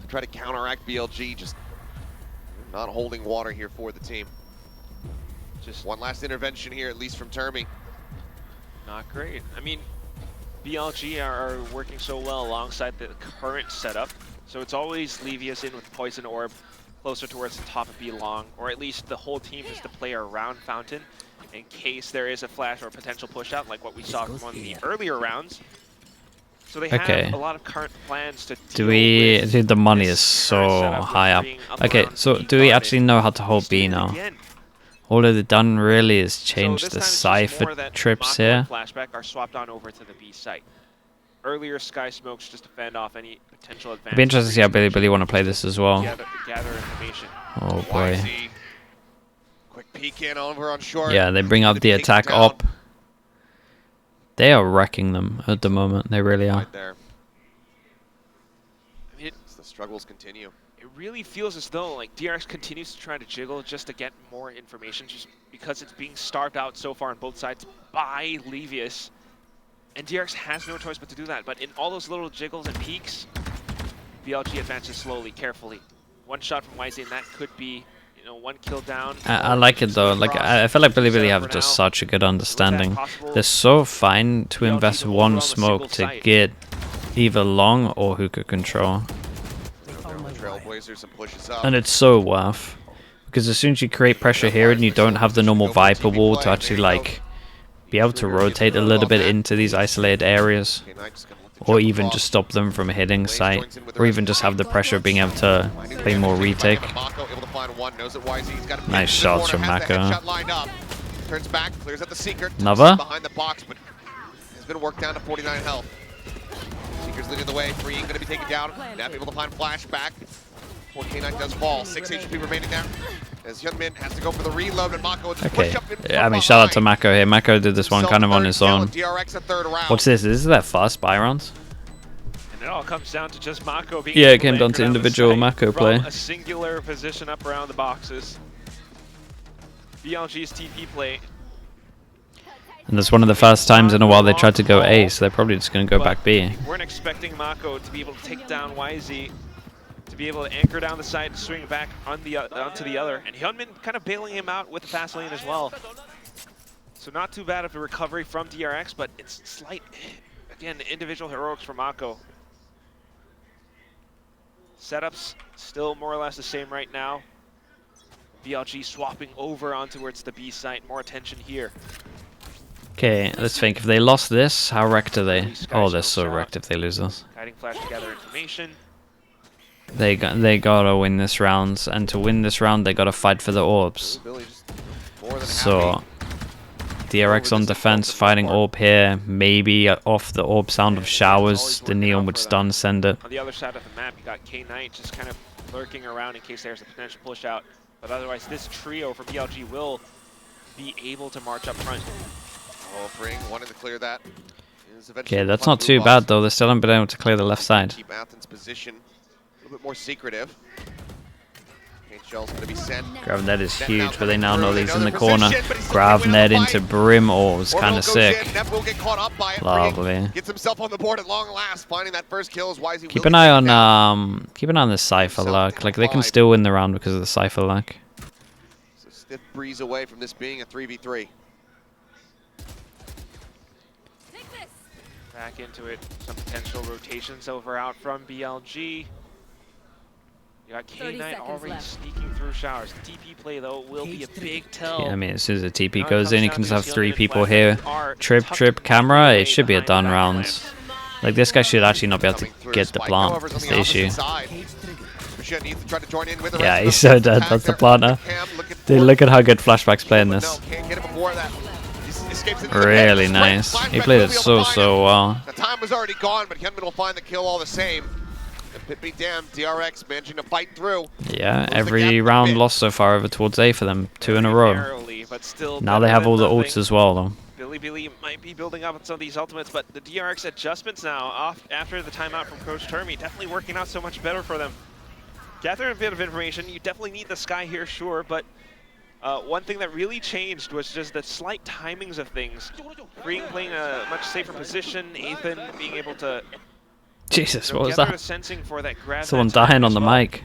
to try to counteract BLG. Just not holding water here for the team. Just one last intervention here, at least from Termi. Not great. I mean, BLG are working so well alongside the current setup. So it's always Levius in with Poison Orb closer towards the top of B long, or at least the whole team is to play around Fountain in case there is a flash or potential push out like what we saw from one of the earlier rounds. So they have a lot of current plans to Dude, the money is so high up. Okay, so do we actually know how to hold B now? All they've done really is change the Cypher trips here. Flashback are swapped on over to the B site. Earlier Sky Smokes just to fend off any potential advantage. It'd be interesting to see how Billy want to play this as well. Gather information. Oh boy. Quick peek in over on short. Yeah, they bring up the attack up. They are wrecking them at the moment. They really are. Right there. I mean, the struggles continue. It really feels as though like DRX continues to try to jiggle just to get more information, just because it's being starved out so far on both sides by Levius. And DRX has no choice but to do that. But in all those little jiggles and peaks, BLG advances slowly, carefully. One shot from YZ, and that could be, you know, one kill down. I like it though. Like I feel like Billy have just such a good understanding. They're so fine to invest one smoke to get either long or hookah control. And it's so worth. Because as soon as you create pressure here and you don't have the normal Viper wall to actually like be able to rotate a little bit into these isolated areas, or even just stop them from hitting site, or even just have the pressure of being able to play more retake. Nice shots from Mako. Turns back, clears out the Seeker. Another? Behind the box, but has been worked down to 49 health. Seeker's leading the way. Freeing going to be taken down. Now able to find flashback. 4K9 does fall. 6 HP remaining there. As Hyunmin has to go for the reload, and Mako just push up in front. I mean, shout out to Mako here. Mako did this one kind of on his own. DRX a third round. What's this? Is this their first buy rounds? And it all comes down to just Mako being it came down to individual Mako play. A singular position up around the boxes. BLG's TP play. And that's one of the first times in a while they tried to go A, so they're probably just going to go back B. We weren't expecting Mako to be able to take down YZ, to be able to anchor down the side and swing back on the onto the other. And Hyunmin kind of bailing him out with the fast lane as well. So not too bad of a recovery from DRX, but it's slight, again, individual heroics for Mako. Setups still more or less the same right now. BLG swapping over onto where it's the B site. More attention here. Okay, let's think. If they lost this, how wrecked are they? Oh, they're so wrecked if they lose this. Guiding flash to gather information. They gotta win this round, and to win this round, they gotta fight for the orbs. So, DRX on defense, fighting orb here. Maybe off the orb sound of showers, the neon would stun send it. On the other side of the map, you got K-Knight just kind of lurking around in case there's a potential push out. But otherwise, this trio from BLG will be able to march up front. Oh, Bring wanted to clear that. Okay, that's not too bad though. They still haven't been able to clear the left side. Keep Athens' position a little bit more secretive. Shell's going to be sent. Gravnet is huge, but they now know he's in the corner. Gravnet into Brim, oh, it's kind of sick. Lovely. Gets himself on the board at long last, finding that first kill as YZ. Keep an eye on the Cypher luck. Like they can still win the round because of the Cypher luck. So stiff breeze away from this being a 3v3. Back into it. Some potential rotations over out from BLG. You got K9 already sneaking through showers. The TP play, though, will be a big tell. Yeah, I mean, as soon as the TP goes in, you can just have 3 people here. Trip, camera, it should be a done round. Like, this guy should actually not be able to get the plant. That's the issue. Yeah, he's so dead. That's the planter. Dude, look at how good Flashback's playing this. Really nice. He played it so well. The time was already gone, but Hyunmin will find the kill all the same. Pit be damned, DRX managing to fight through. Yeah, every round lost so far over towards A for them. 2 in a row. Now they have all the ults as well, though. Billy might be building up on some of these ultimates, but the DRX adjustments now, after the timeout from Coach Termi, definitely working out so much better for them. Gather a bit of information. You definitely need the Sky here, sure, but one thing that really changed was just the slight timings of things. Green playing a much safer position, Ethan being able to... Jesus, what was that? For that Someone dying on the mic.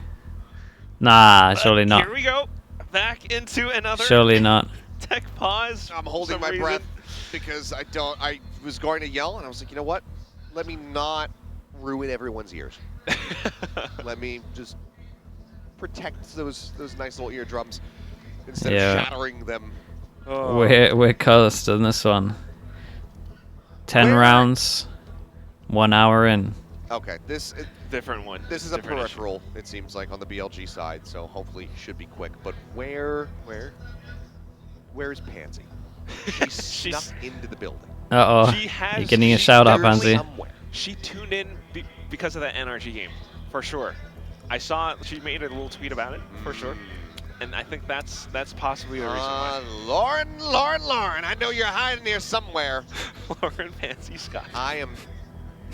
Nah, surely not. Here we go. Back into another... Surely not. Tech pause. I'm holding my breath because I was going to yell, and I was like, you know what? Let me not ruin everyone's ears. Let me just protect those nice little eardrums instead of shattering them. Oh. We're cursed in this one. 10 rounds, 1 hour in. Okay, this different one. This is a peripheral, it seems like, on the BLG side, so hopefully should be quick. But where's Pansy? She snuck into the building. Uh-oh. You're getting a shout out, Pansy. She tuned in because of that NRG game, for sure. I saw she made a little tweet about it, for sure. And I think that's possibly the reason why. Lauren, I know you're hiding here somewhere. Lauren Pansy Scott.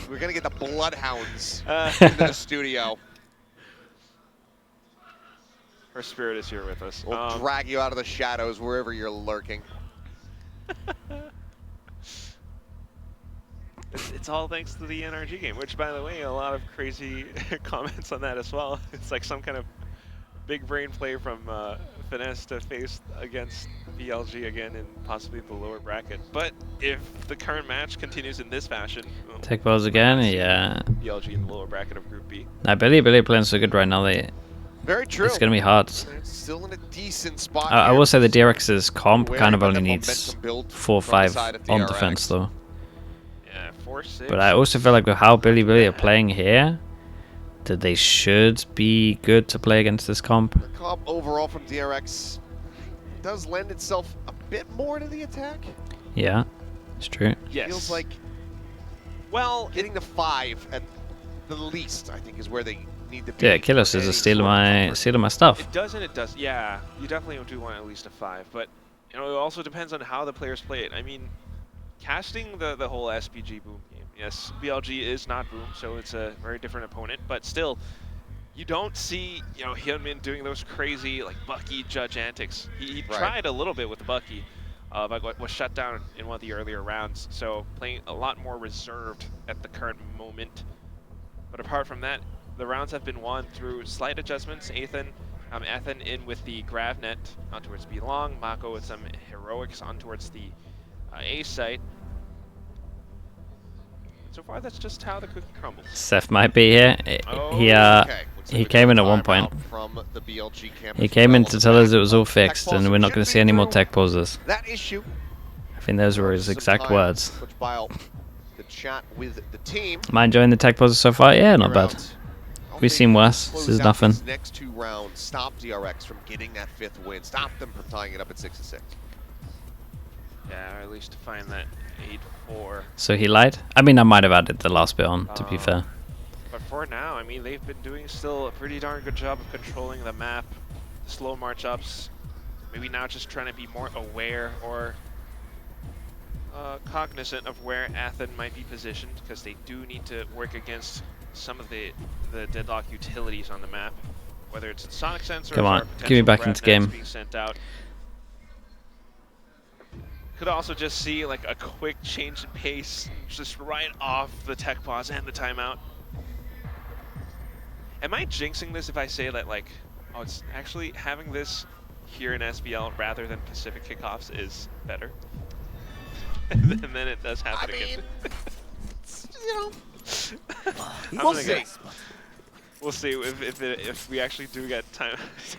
We're gonna get the bloodhounds into the studio. Her spirit is here with us. We'll drag you out of the shadows wherever you're lurking. It's all thanks to the NRG game, which, by the way, a lot of crazy comments on that as well. It's like some kind of big brain play from Finesse to face against BLG again in possibly the lower bracket. But if the current match continues in this fashion... Tech balls again, yeah. BLG in the lower bracket of Group B. Nah, Billy playing so good right now. Very true. It's going to be hard. They're still in a decent spot I will say the DRX's comp kind of only needs 4-5 on defense, though. Yeah, 4-6. But I also feel like with how Billy are playing here, that they should be good to play against this comp. The comp overall from DRX does lend itself a bit more to the attack. Yeah, it's true. Yes. Feels like, well, getting to 5 at the least, I think, is where they need to be. Yeah, Killos is stealing my stuff. It does and it does. Yeah, you definitely do want at least a 5, but you know, it also depends on how the players play it. I mean, casting the whole SPG boom game. Yes, BLG is not boom, so it's a very different opponent, but still, you don't see, you know, Hyunmin doing those crazy, like, Bucky judge antics. He tried a little bit with the Bucky, but was shut down in one of the earlier rounds, so playing a lot more reserved at the current moment. But apart from that, the rounds have been won through slight adjustments. Ethan in with the grav net on towards B long, Mako with some heroics on towards the A site. So far, that's just how the cookie crumbles. Seth might be here. He came in at one point. He came in to tell us it was all fixed and we're not going to see any more tech pauses. I think those were his exact words. Am I enjoying the tech pauses so far? Yeah, not bad. We've seen worse. This is nothing. Next 2 rounds stop DRX from getting that 5th win. Stop them from tying it up at 6-6. Yeah, or at least to find that 8-4. So he lied? I mean, I might have added the last bit on, to be fair. But for now, I mean, they've been doing still a pretty darn good job of controlling the map, slow march ups. Maybe now just trying to be more aware or cognizant of where Athen might be positioned, because they do need to work against some of the deadlock utilities on the map, whether it's sonic sensors. Come on, get me back into game. Being sent out. Could also just see like a quick change in pace, just right off the tech pause and the timeout. Am I jinxing this if I say that, like, oh, it's actually having this here in SBL rather than Pacific kickoffs is better? And then it does happen again. You know, we'll see. We'll see if we actually do get time.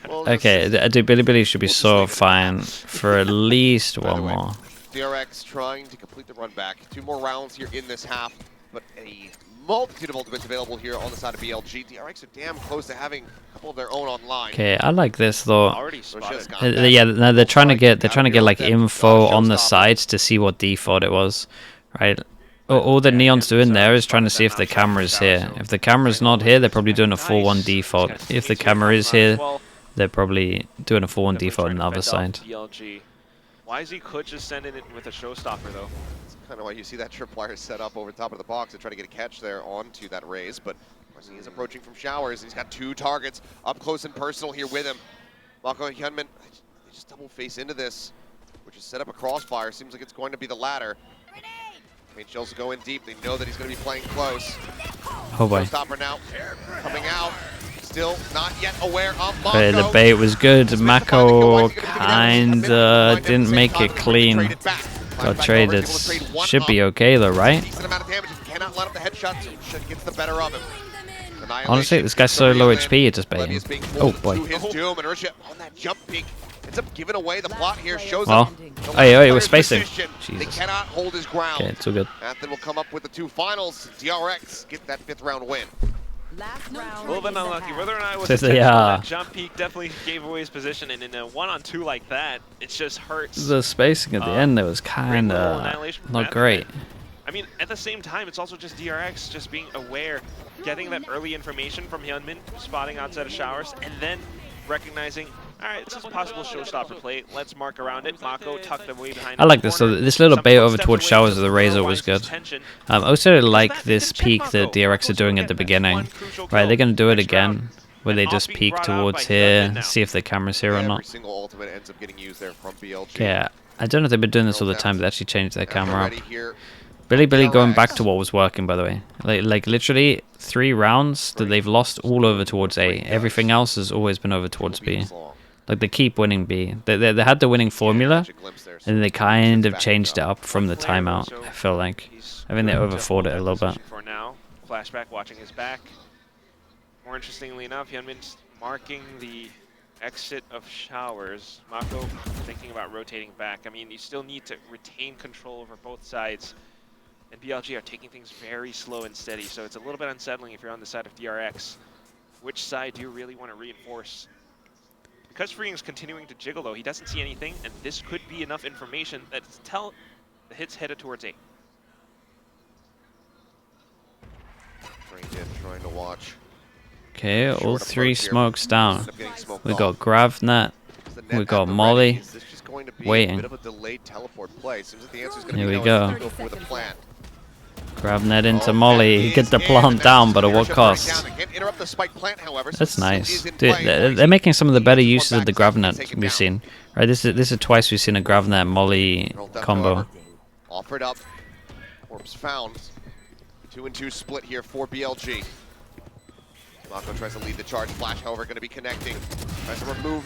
Okay, dude, Billy should be so fine for at least one more. DRX trying to complete the run back. 2 more rounds here in this half, but a multitude of ultimates available here on the side of BLG. DRX are damn close to having a couple of their own online. Okay, I like this though. Already spotted. Yeah, no, they're trying to get like info on the sides to see what default it was, right? All the Neon's doing there is trying to see if the camera's here. If the camera's not here, they're probably doing a full 1 default. If the camera is here, they're probably doing a full 1 default on the other side. BLG. YZ could just send it in with a showstopper though. That's kind of why you see that tripwire set up over top of the box to try to get a catch there onto that raise, but YZ is approaching from showers. He's got 2 targets up close and personal here with him. Mako and Hyunmin, they just double face into this, which is set up a crossfire. Seems like it's going to be the latter. Paint shells go in deep. They know that he's going to be playing close. Oh boy. Stopper now coming out. Still not yet aware of Mako. Okay, the bait was good. Mako kinda didn't make it clean. Got traded. Should be okay though, right? Cannot let up the headshots. Gets the better of him. Honestly, this guy's so low HP, it just baiting. Oh boy. His doom, and Ursha on that jump peak ends up giving away the plot here. Shows well, hey, we're spacing. They Jesus. cannot hold his ground. Okay, it's all good. Athen will come up with the 2 finals. DRX get that 5th round win. A little bit unlucky. Whether or not it was that jump peak definitely gave away his position, and in a 1-on-2 like that, it just hurts. The spacing at the end there was kinda not great. I mean, at the same time, it's also just DRX just being aware, getting that early information from Hyunmin, spotting outside of showers, and then recognizing, all right, this is a possible showstopper play. Let's mark around it. Mako tucked away behind. I like this. So this little bait over towards showers of the Razor was good. I also like this peek that DRX are doing at the beginning. Right, they're gonna do it again, where they just peek towards here, see if the camera's here or not. Yeah, I don't know if they've been doing this all the time, but they actually changed their camera up. Billy going back to what was working, by the way. Like literally 3 rounds that they've lost all over towards A. Everything else has always been over towards B. Like they keep winning B. They had the winning formula, and they kind of changed it up from the timeout. I feel like. I think they overfought it a little bit. For now, flashback watching his back. More interestingly enough, Hyunmin's marking the exit of showers. Mako thinking about rotating back. I mean, you still need to retain control over both sides. And BLG are taking things very slow and steady, so it's a little bit unsettling if you're on the side of DRX. Which side do you really want to reinforce? Because Freeing's continuing to jiggle though, he doesn't see anything, and this could be enough information that tell the hit's headed towards A. Trying to watch. Okay, all 3 smokes down. We got Gravnet, we got Molly, waiting. Here we go. Gravnet into Molly, get the plant down, but at what cost? That's nice. Dude, they're making some of the better uses of the Gravnet we've seen. Right, this is twice we've seen a Gravnet Molly combo. Offered up, Orbs found. 2-2 split here for BLG. Mako tries to lead the charge. Flash, however, going to be connecting. Tries to remove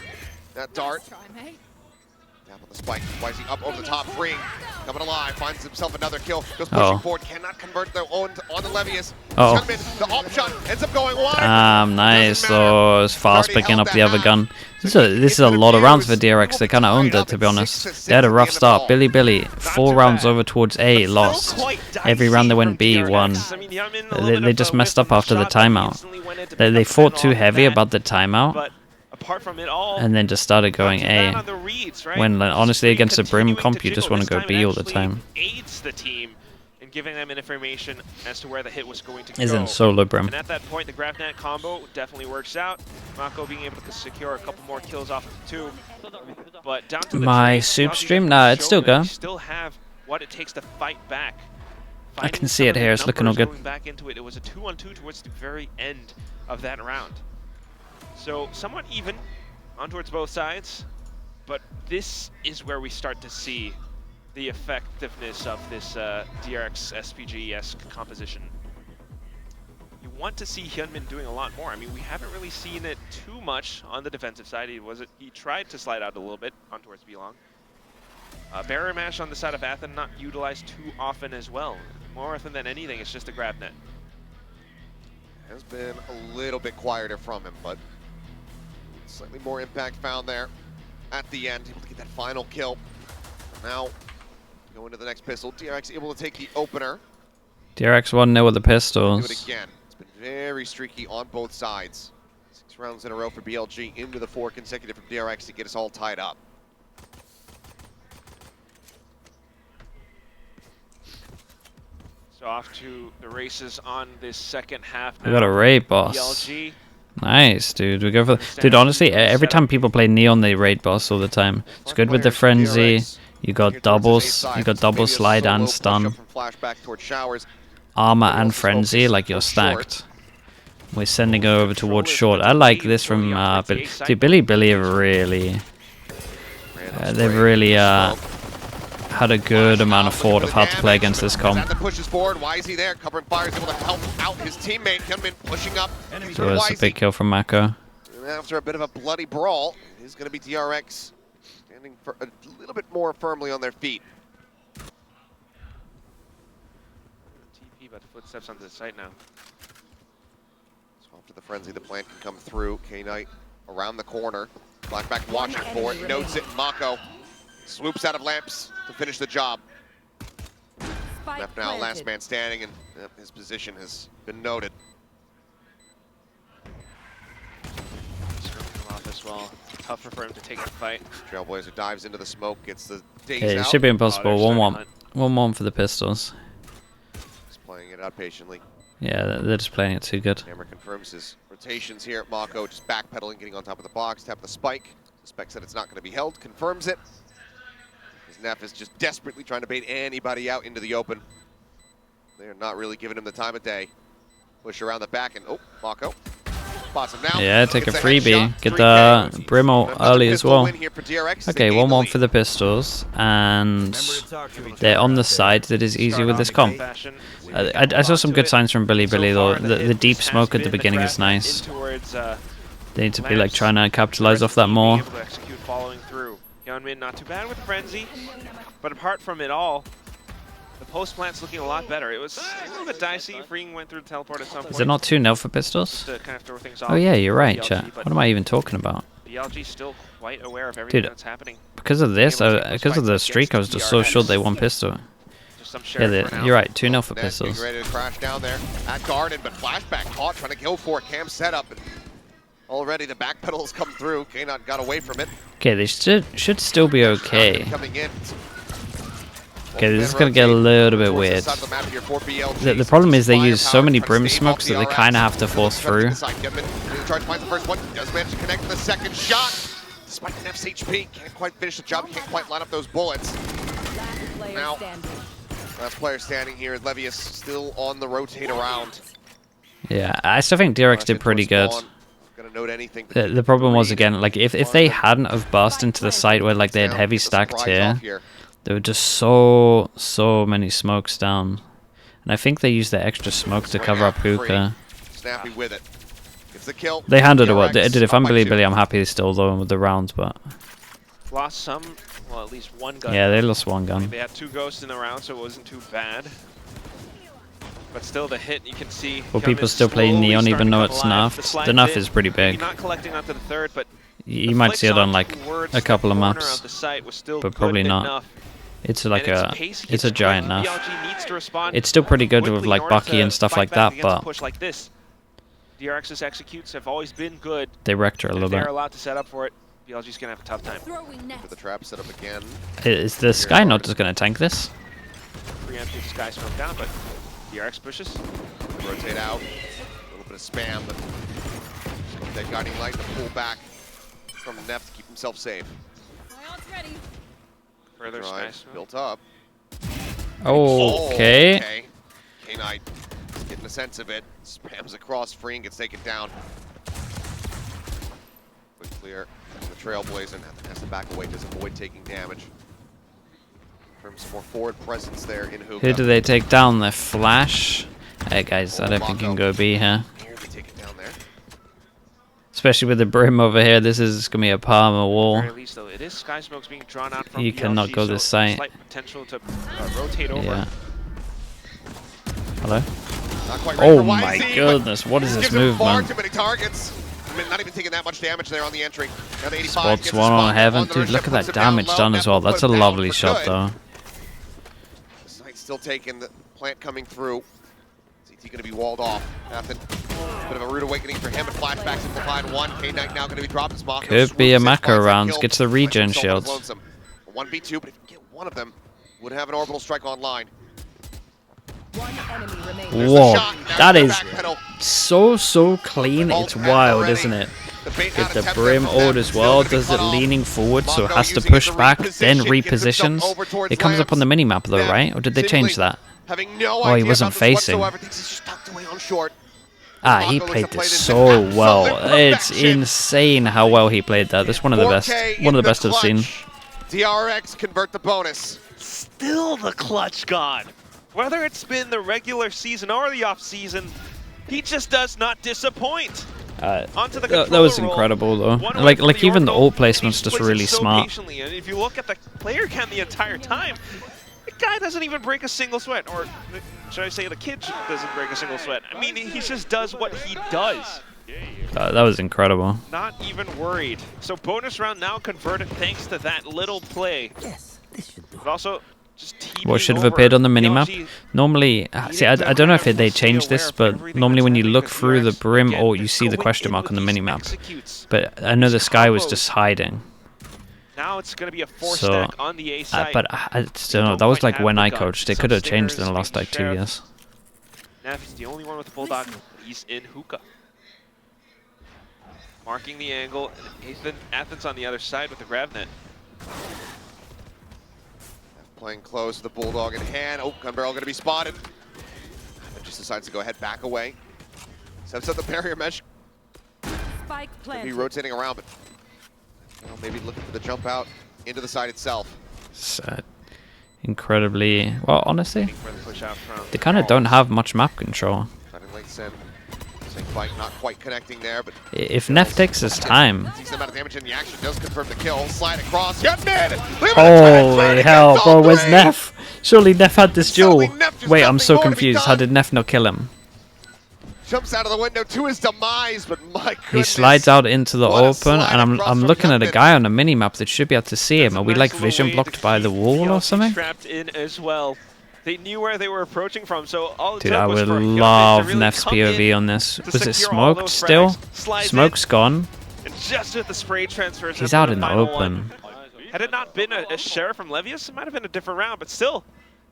that dart. Tap on the spike. YZ up over the top. Freeing. Coming alive. Finds himself another kill. Goes pushing forward. Cannot convert their own on the Levius. The op shot ends up going wide. Nice. So it's fast picking up the other gun. This is a lot of rounds for DRX. They kind of owned it, to be honest. They had a rough start. Billy, 4 rounds over towards A, lost. Every round they went B, won. They just messed up after the timeout. They fought too heavy about the timeout, and then just started going A. When honestly against a Brim comp, you just want to go B all the time. Giving them information as to where the hit was going to go. Isn't solo Brim. And at that point, the Gravnet combo definitely works out. Mako being able to secure a couple more kills off of 2. But down to my soup stream? Nah, it's still good. Still have what it takes to fight back. I can see it here. It's looking all good. Going back into it, it was a 2-on-2 towards the very end of that round. So somewhat even on towards both sides, but this is where we start to see the effectiveness of this DRX SPG-esque composition. You want to see Hyunmin doing a lot more. I mean, we haven't really seen it too much on the defensive side. He tried to slide out a little bit on towards B-Long. Barrier Mash on the side of Athen not utilized too often as well. More often than anything, it's just a grab net. has been a little bit quieter from him, but slightly more impact found there at the end. Able to get that final kill. Now, go into the next pistol. DRX able to take the opener. DRX 1-0 with the Do pistols. it again. It's been very streaky on both sides. 6 rounds in a row for BLG, into the 4 consecutive from DRX to get us all tied up. So off to the races on this second half now. We got a raid boss. BLG. Nice, dude. We go for dude. Honestly, every time people play Neon, they raid boss all the time. It's good with the frenzy. You got doubles. You got double slide and stun. Armor and frenzy, like you're stacked. We're sending it over towards short. I like this from Billy. Dude, Billy have really, they've really had a good amount of thought of how to play against this comp. Pushes forward. Why is he there? Covering fire is able to help out his teammate. Gunman pushing up. So it's a big kill from Mako. And after a bit of a bloody brawl, it's going to be DRX standing for a little bit more firmly on their feet. TP, but footsteps onto the site now. So after the frenzy, the plant can come through. K-Knight around the corner. Blackback watching for it. Notes it. Mako swoops out of lamps to finish the job. Left now, last man standing, and his position has been noted. Off as well. Tougher for him to take the fight. Trailblazer dives into the smoke, gets the days Okay, it out. should be impossible. 1-1. 1-1 for the pistols. Just playing it out patiently. Yeah, they're just playing it too good. Hammer confirms his rotations here at Mako, just backpedaling, getting on top of the box, tap the spike. Suspects that it's not going to be held, confirms it. His Neff is just desperately trying to bait anybody out into the open. They're not really giving him the time of day. Push around the back and, oh, Mako. Spots him now. Yeah, take a freebie. Get the Brimo early as well. Okay, 1-1 for the pistols. And they're on the side that is easy with this comp. I saw some good signs from Billy though. The deep smoke at the beginning is nice. They need to be like trying to capitalize off that more. Hyunmin not too bad with frenzy, but apart from it all, the post plant's looking a lot better. It was a little bit dicey. Freeing went through the teleport at some point. Is it not 2-0 for pistols? To kind of throw things off. Oh yeah, you're right, chat. What am I even talking about? BLG still quite aware of everything that's happening. Because of this, because of the streak, I was just so sure they won pistol. Yeah, you're right. 2-0 for pistols. Ready to crash down there at Garden, but flashback caught, trying to go for it. Cam setup. Already the back pedals come through. K-Not got away from it. Okay, they should still be okay. Coming in. Okay, this is gonna get a little bit weird. The problem is they use so many brim smokes that they kind of have to force through. Finds the first one. Does manage to connect the second shot. Despite the Neff's HP, can't quite finish the job. Can't quite line up those bullets. Now, last player standing here. Levius still on the rotate around. Yeah, I still think DRX did pretty good. The problem was, again, like if they hadn't have burst into the site where like they had heavy stacked here, there were just so many smokes down. And I think they used the extra smoke to cover up Hookah. Snappy with it. Gets the kill. They handled it well. Dude, if I'm Billy, I'm happy still though with the rounds, but lost some, well, at least one gun. Yeah, they lost one gun. I mean, they had 2 ghosts in the round, so it wasn't too bad. But still, the hit you can see. Well, people still playing Neon even though it's nerfed. The nerf is pretty big. Not collecting onto the third, but you might see it on like a couple of maps, but probably not. It's like it's a giant nerf. It's still pretty good with like Bucky and stuff like that, but DRX's executes have always been good. They wrecked her a little bit. They're allowed to set up for it. BLG's gonna have a tough time. For the trap set up again. Is the Sky not just gonna tank this? Preemptive Sky smoke down, but DRX pushes. Rotate out. A little bit of spam, but that guiding light to pull back from Neff to keep himself safe. Further Sky smoke. Built up. Okay. K-Knight getting a sense of it. Spams across, free and gets taken down. Quick clear from the Trailblazer. Now has to back away, does avoid taking damage. From some more forward presence there in Hookah. Who do they take down? The Flash? Hey guys, I don't think you can go B here. Especially with the brim over here, this is gonna be a Palmer wall. It is Sky Smoke's being drawn out from you BLG, cannot go this site. Slight potential to rotate over. Yeah. Hello? Not quite ready Oh for my YZ, goodness, what is but this gives him far movement? too many targets. I mean, not even taking that much damage there on the entry. Now the 85 Spots gets a one spot on Heaven. on the Dude, look Ricochet, at puts that him down damage low. done as Neff well. will put That's a him down lovely for shot good. though. Sight still taking the plant coming through. CT going to be walled off. Nothing. Bit of a rude awakening for him, and flashback simplified one. K-Knight now going to be dropped as Mako Could be a swoops in, Mako finds that round. kill, Gets the finds regen himself on his shields. lonesome. A 1v2, but if you get one of them, would have an orbital strike online. Whoa, that is so clean. It's wild, isn't it? Get the brim ult as well. Does it leaning forward, so it has to push back, then repositions. It comes up on the minimap though, right? Or did they change that? Oh, he wasn't facing. Ah, he played this so well. It's insane how well he played that. That's one of the best. One of the best I've seen. DRX convert the bonus. Still the clutch god. Whether it's been the regular season or the off season, he just does not disappoint. Onto the That was roll. incredible though. One Like away from even the orbital, ult placement's and he just plays it really so smart. patiently. And if you look at the player cam the entire time, the guy doesn't even break a single sweat. Or should I say the kid doesn't break a single sweat. I mean, he just does what he does. That was incredible. Not even worried. So bonus round now converted thanks to that little play. Yes, this should do. But also just What should have appeared on the minimap? Normally, see, I don't know if they changed this, but normally when you look through the brim ult, you see the question mark on the minimap. But I know the sky was just hiding. Now it's going to be a 4-stack on the A side. But I don't know. That was like when I coached. They could have changed in the last like 2 years. Neff is the only one with the Bulldog. He's in hookah. Marking the angle. And Athens on the other side with the Gravnet. Playing close, the Bulldog in hand. Oh, gun barrel going to be spotted. But just decides to go ahead, back away. Sets up the barrier mesh. Spike Could be rotating around, but maybe looking for the jump out into the side itself. Incredibly well, honestly, they kind of don't have much map control. Fight not quite connecting there, but if Neff takes his time. Decent amount of damage, and he actually does confirm the kill. Slide across. Holy hell, bro! Where's Neff? Surely Neff had this duel. Wait, I'm so confused. How did Neff not kill him? Jumps out of the window to his demise, but my goodness. He slides out into the open, and I'm looking at a guy on the minimap that should be able to see him. Are we like vision blocked by the wall or something? Trapped in as well. They knew where they were approaching from, so all it Dude, took I was would for love really Neff's POV on this. Was it secure all smoked those still? frags, Smoke's gone. And just with the spray transfers. He's out in the open. Had it not been a sheriff from Levius, it might have been a different round, but still,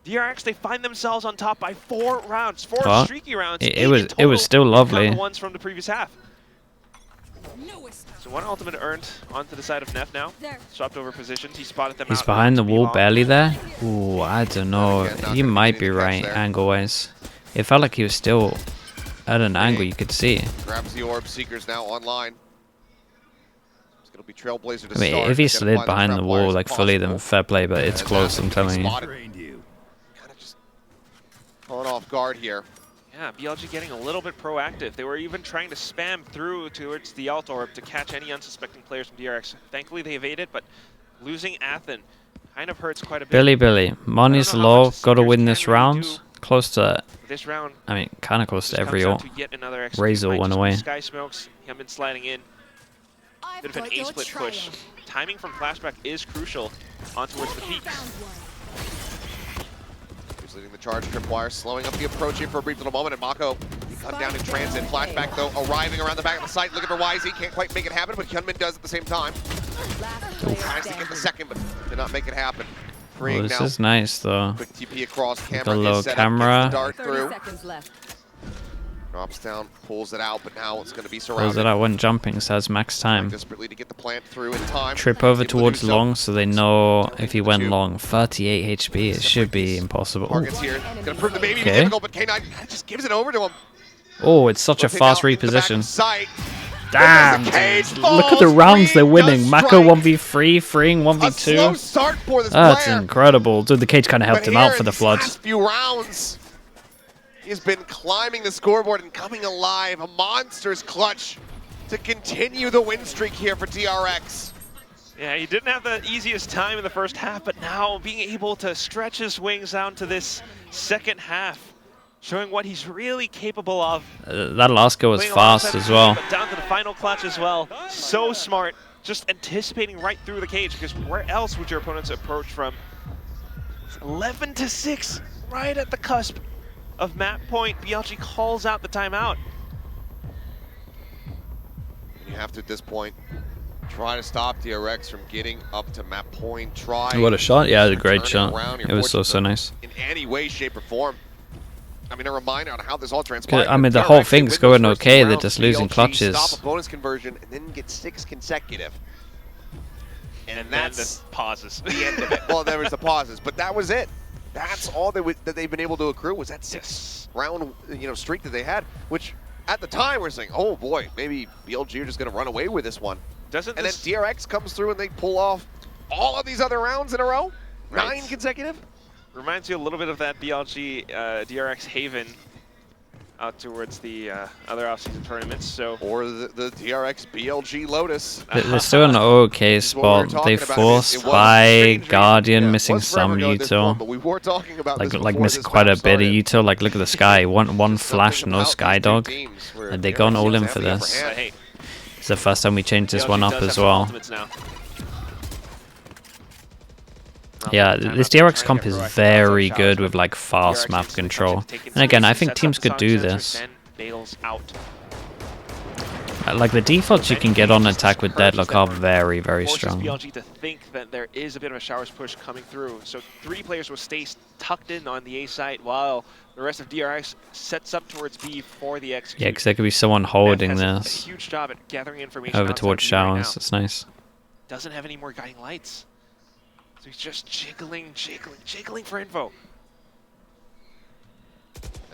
DRX, they find themselves on top by 4 rounds, 4 streaky rounds. It was still lovely. The ones from the previous half. So one ultimate earned onto the side of Neff now. Swapped over positions. He spotted them out. He's behind the wall, barely there. Ooh, I don't know. You might be right, angle-wise. It felt like he was still at an angle you could see. Grabs the orb. Seekers now online. It's gonna be Trailblazer to I mean, if he slid behind the wall like fully, then fair play. But it's close, I'm telling you. Kind of just caught off guard here. Yeah, BLG getting a little bit proactive. They were even trying to spam through towards the alt orb to catch any unsuspecting players from DRX. Thankfully, they evaded, but losing Athen kind of hurts quite a bit. Billy, money's low. Gotta win this round. Close to. This round, I mean, kind of close to every ult. Razor Razor went away. Sky smokes. Him been sliding in. Bit of an A-split push. Timing from flashback is crucial on towards the peaks. Leading the charge, tripwire, slowing up the approach here for a brief little moment, and Mako cut down in transit. Flashback though, arriving around the back of the site, looking for YZ, can't quite make it happen, but Hyunmin does at the same time. Tries to get the second, but did not make it happen. Oh, this is nice though. Quick TP across, Like camera a little is set camera. up, dart through. Drops down, pulls it out, but now it's going to be surrounded. Pulls it out when jumping, so has max time. Desperately to get the plant through in time. Trip over towards long, so they know if he went long. 38 HP, it should be impossible. Targets here, gonna prove the maybe difficult, but K9 just gives it over to him. Oh, it's such a fast reposition. Damn, dude. Look at the rounds they're winning. Mako 1v3, freeing 1v2. That's incredible. Dude, the cage kind of helped him out for the flood. Last few rounds, he's been climbing the scoreboard and coming alive. A monster's clutch to continue the win streak here for DRX. Yeah, he didn't have the easiest time in the first half, but now being able to stretch his wings down to this second half showing what he's really capable of. That last go was fast as well. But down to the final clutch as well. So smart. Just anticipating right through the cage, because where else would your opponents approach from? 11-6, right at the cusp of map point. BLG calls out the timeout. You have to, at this point, try to stop DRX from getting up to map point. Try. What a shot. Yeah, a great shot. It was so nice. In any way, shape, or form. I mean, a reminder on how this all transpired. I mean, the whole thing's going okay. They're just losing clutches. Stop a bonus conversion and then get 6 consecutive. And that's the pauses. The end of it. Well, there was the pauses, but that was it. That's all that they've been able to accrue was that 6-round streak that they had, which at the time we're saying, oh boy, maybe BLG are just going to run away with this one. And then DRX comes through and they pull off all of these other rounds in a row, 9 consecutive. Reminds you a little bit of that BLG DRX Haven out towards the other offseason tournaments. So or the DRX BLG Lotus. They're still in an okay spot. They forced by Guardian, missing some util. Like missing quite a bit of util. Like look at the Sky, one flash, no Skydog. And they gone all in for this. It's the first time we changed this one up as well. Yeah, this DRX comp is very good with like fast map control. And again, I think teams could do this. Like the defaults you can get on attack with Deadlock are very, very strong. BLG to think that there is a bit of a showers push coming through. So 3 players will stay tucked in on the A site while the rest of DRX sets up towards B for the X. Yeah, because there could be someone holding this a huge job at gathering information over towards showers. It's nice. Doesn't have any more guiding lights. So he's just jiggling for info.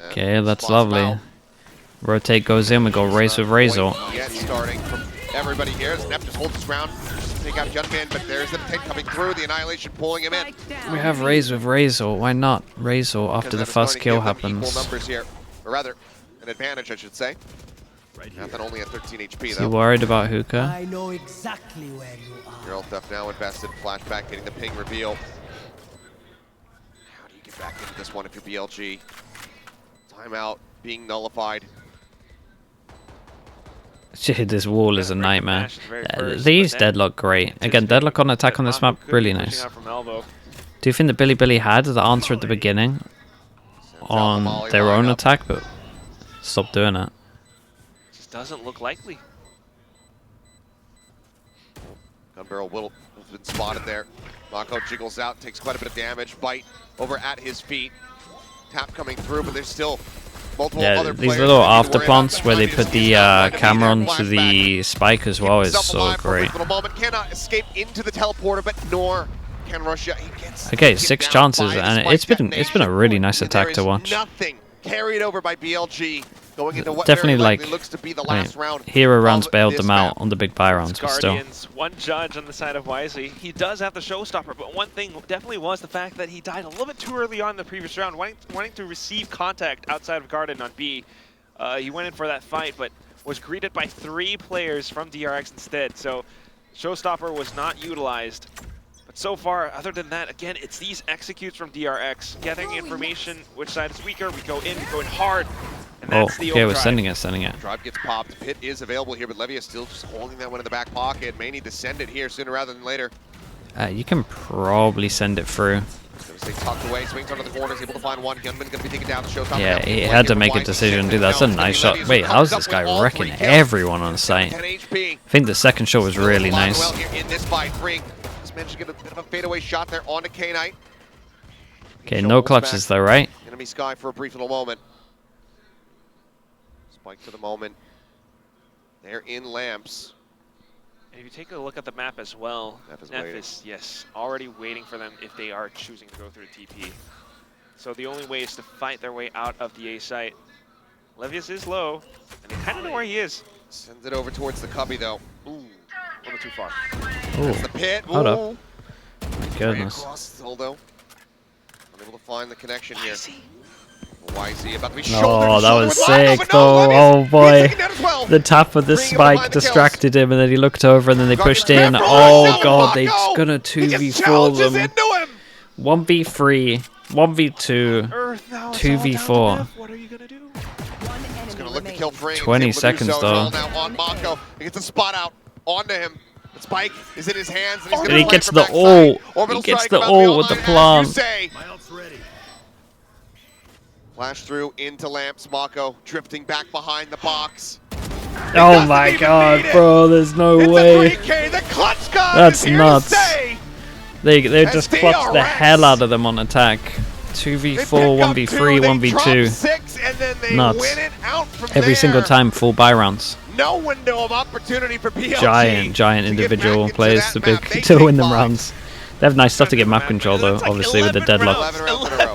Okay, that's lovely. Rotate goes in, we go race with Razor. Yeah, starting from everybody here. Snap just holds his ground, take out Gunman, but there's the tank coming through, the Annihilation pulling him in. We have Raze with Razor, why not? Razor after the first kill happens. Equal numbers here, or rather, an advantage I should say. Nothing only at 13 HP though. Is he worried about Hookah? I know exactly where you are. Your ult theft now invested, flashback getting the ping reveal. How do you get back into this one if you're BLG? Timeout being nullified. Shit, this wall is a nightmare. They use Deadlock great. Again, Deadlock on attack on this map, really nice. Do you think that Billy had the answer at the beginning on their own attack, but stopped doing it? Just doesn't look likely. Gun barrel has been spotted there. Mako jiggles out, takes quite a bit of damage. Bite over at his feet. Tap coming through, but there's still multiple other players. These little afterplants where they put the camera onto the spike as well is so great. Cannot escape into the teleporter, but nor can Russia. Okay, 6 chances, and it's been a really nice attack to watch. Nothing carried over by BLG. Going into what definitely like looks to be the last round. Hero rounds bailed them out on the big buy rounds, but still. One judge on the side of Wisely. He does have the showstopper, but one thing definitely was the fact that he died a little bit too early on in the previous round, wanting to receive contact outside of Garden on B. He went in for that fight, but was greeted by 3 players from DRX instead. So showstopper was not utilized. But so far, other than that, again, it's these executes from DRX, getting information which side is weaker. We go in hard. And that's the okay, we're sending it. Drive gets popped. Pit is available here, but Levy is still just holding that one in the back pocket. May need to send it here sooner rather than later. You can probably send it through. Gonna stay tucked away, swings onto the corners, able to find one. Gunman gonna be taken down the show. Yeah, he had to make a decision, dude. That's a nice shot. Wait, how's this guy wrecking everyone on site? I think the second shot was really nice. Well here in this fight, Ring just managed to get a bit of a fadeaway shot there onto K-Knight. Okay, no clutches though, right? Enemy Sky for a brief little moment. Spike for the moment. They're in lamps. And if you take a look at the map as well, Neff is, yes, already waiting for them if they are choosing to go through the TP. So the only way is to fight their way out of the A site. Levius is low, and they kind of know where he is. Sends it over towards the cubby though. Ooh, a little too far. Ooh. That's the pit. Ooh. Hold up. My goodness. Unable to find the connection here. YZ about to be oh, that was sick though. Oh boy. The tap with the spike distracted him, and then he looked over and then they pushed in. Oh god, they're gonna 2v4 them. 1v3 1v2, Earth now, it's 2v4. all down to F. What are you gonna do? He's gonna look to kill Frames. 20 able to do seconds, so as though. well now on Mako. He gets a spot out onto him. The spike is in his hands, and he's And gonna he plant gets from the backside. ult. Orbital He gets strike the about ult with the line, as plant. you say. Flash through into lamps. Mako drifting back behind the box. Oh my god, bro, there's no way. It's a 3K. The clutch god That's is here nuts. to stay. They That's just clutched the DRX. hell out of them on attack. 2v4, 1v3, 1v2. 6, and then they Nuts. win it out from Every single there. time, full buy rounds. No window of opportunity for BLG. Giant to get individual back into players that to map. big They to take win them five. rounds. They have nice stuff to get map control though, obviously with the deadlock. 11 rounds in a row.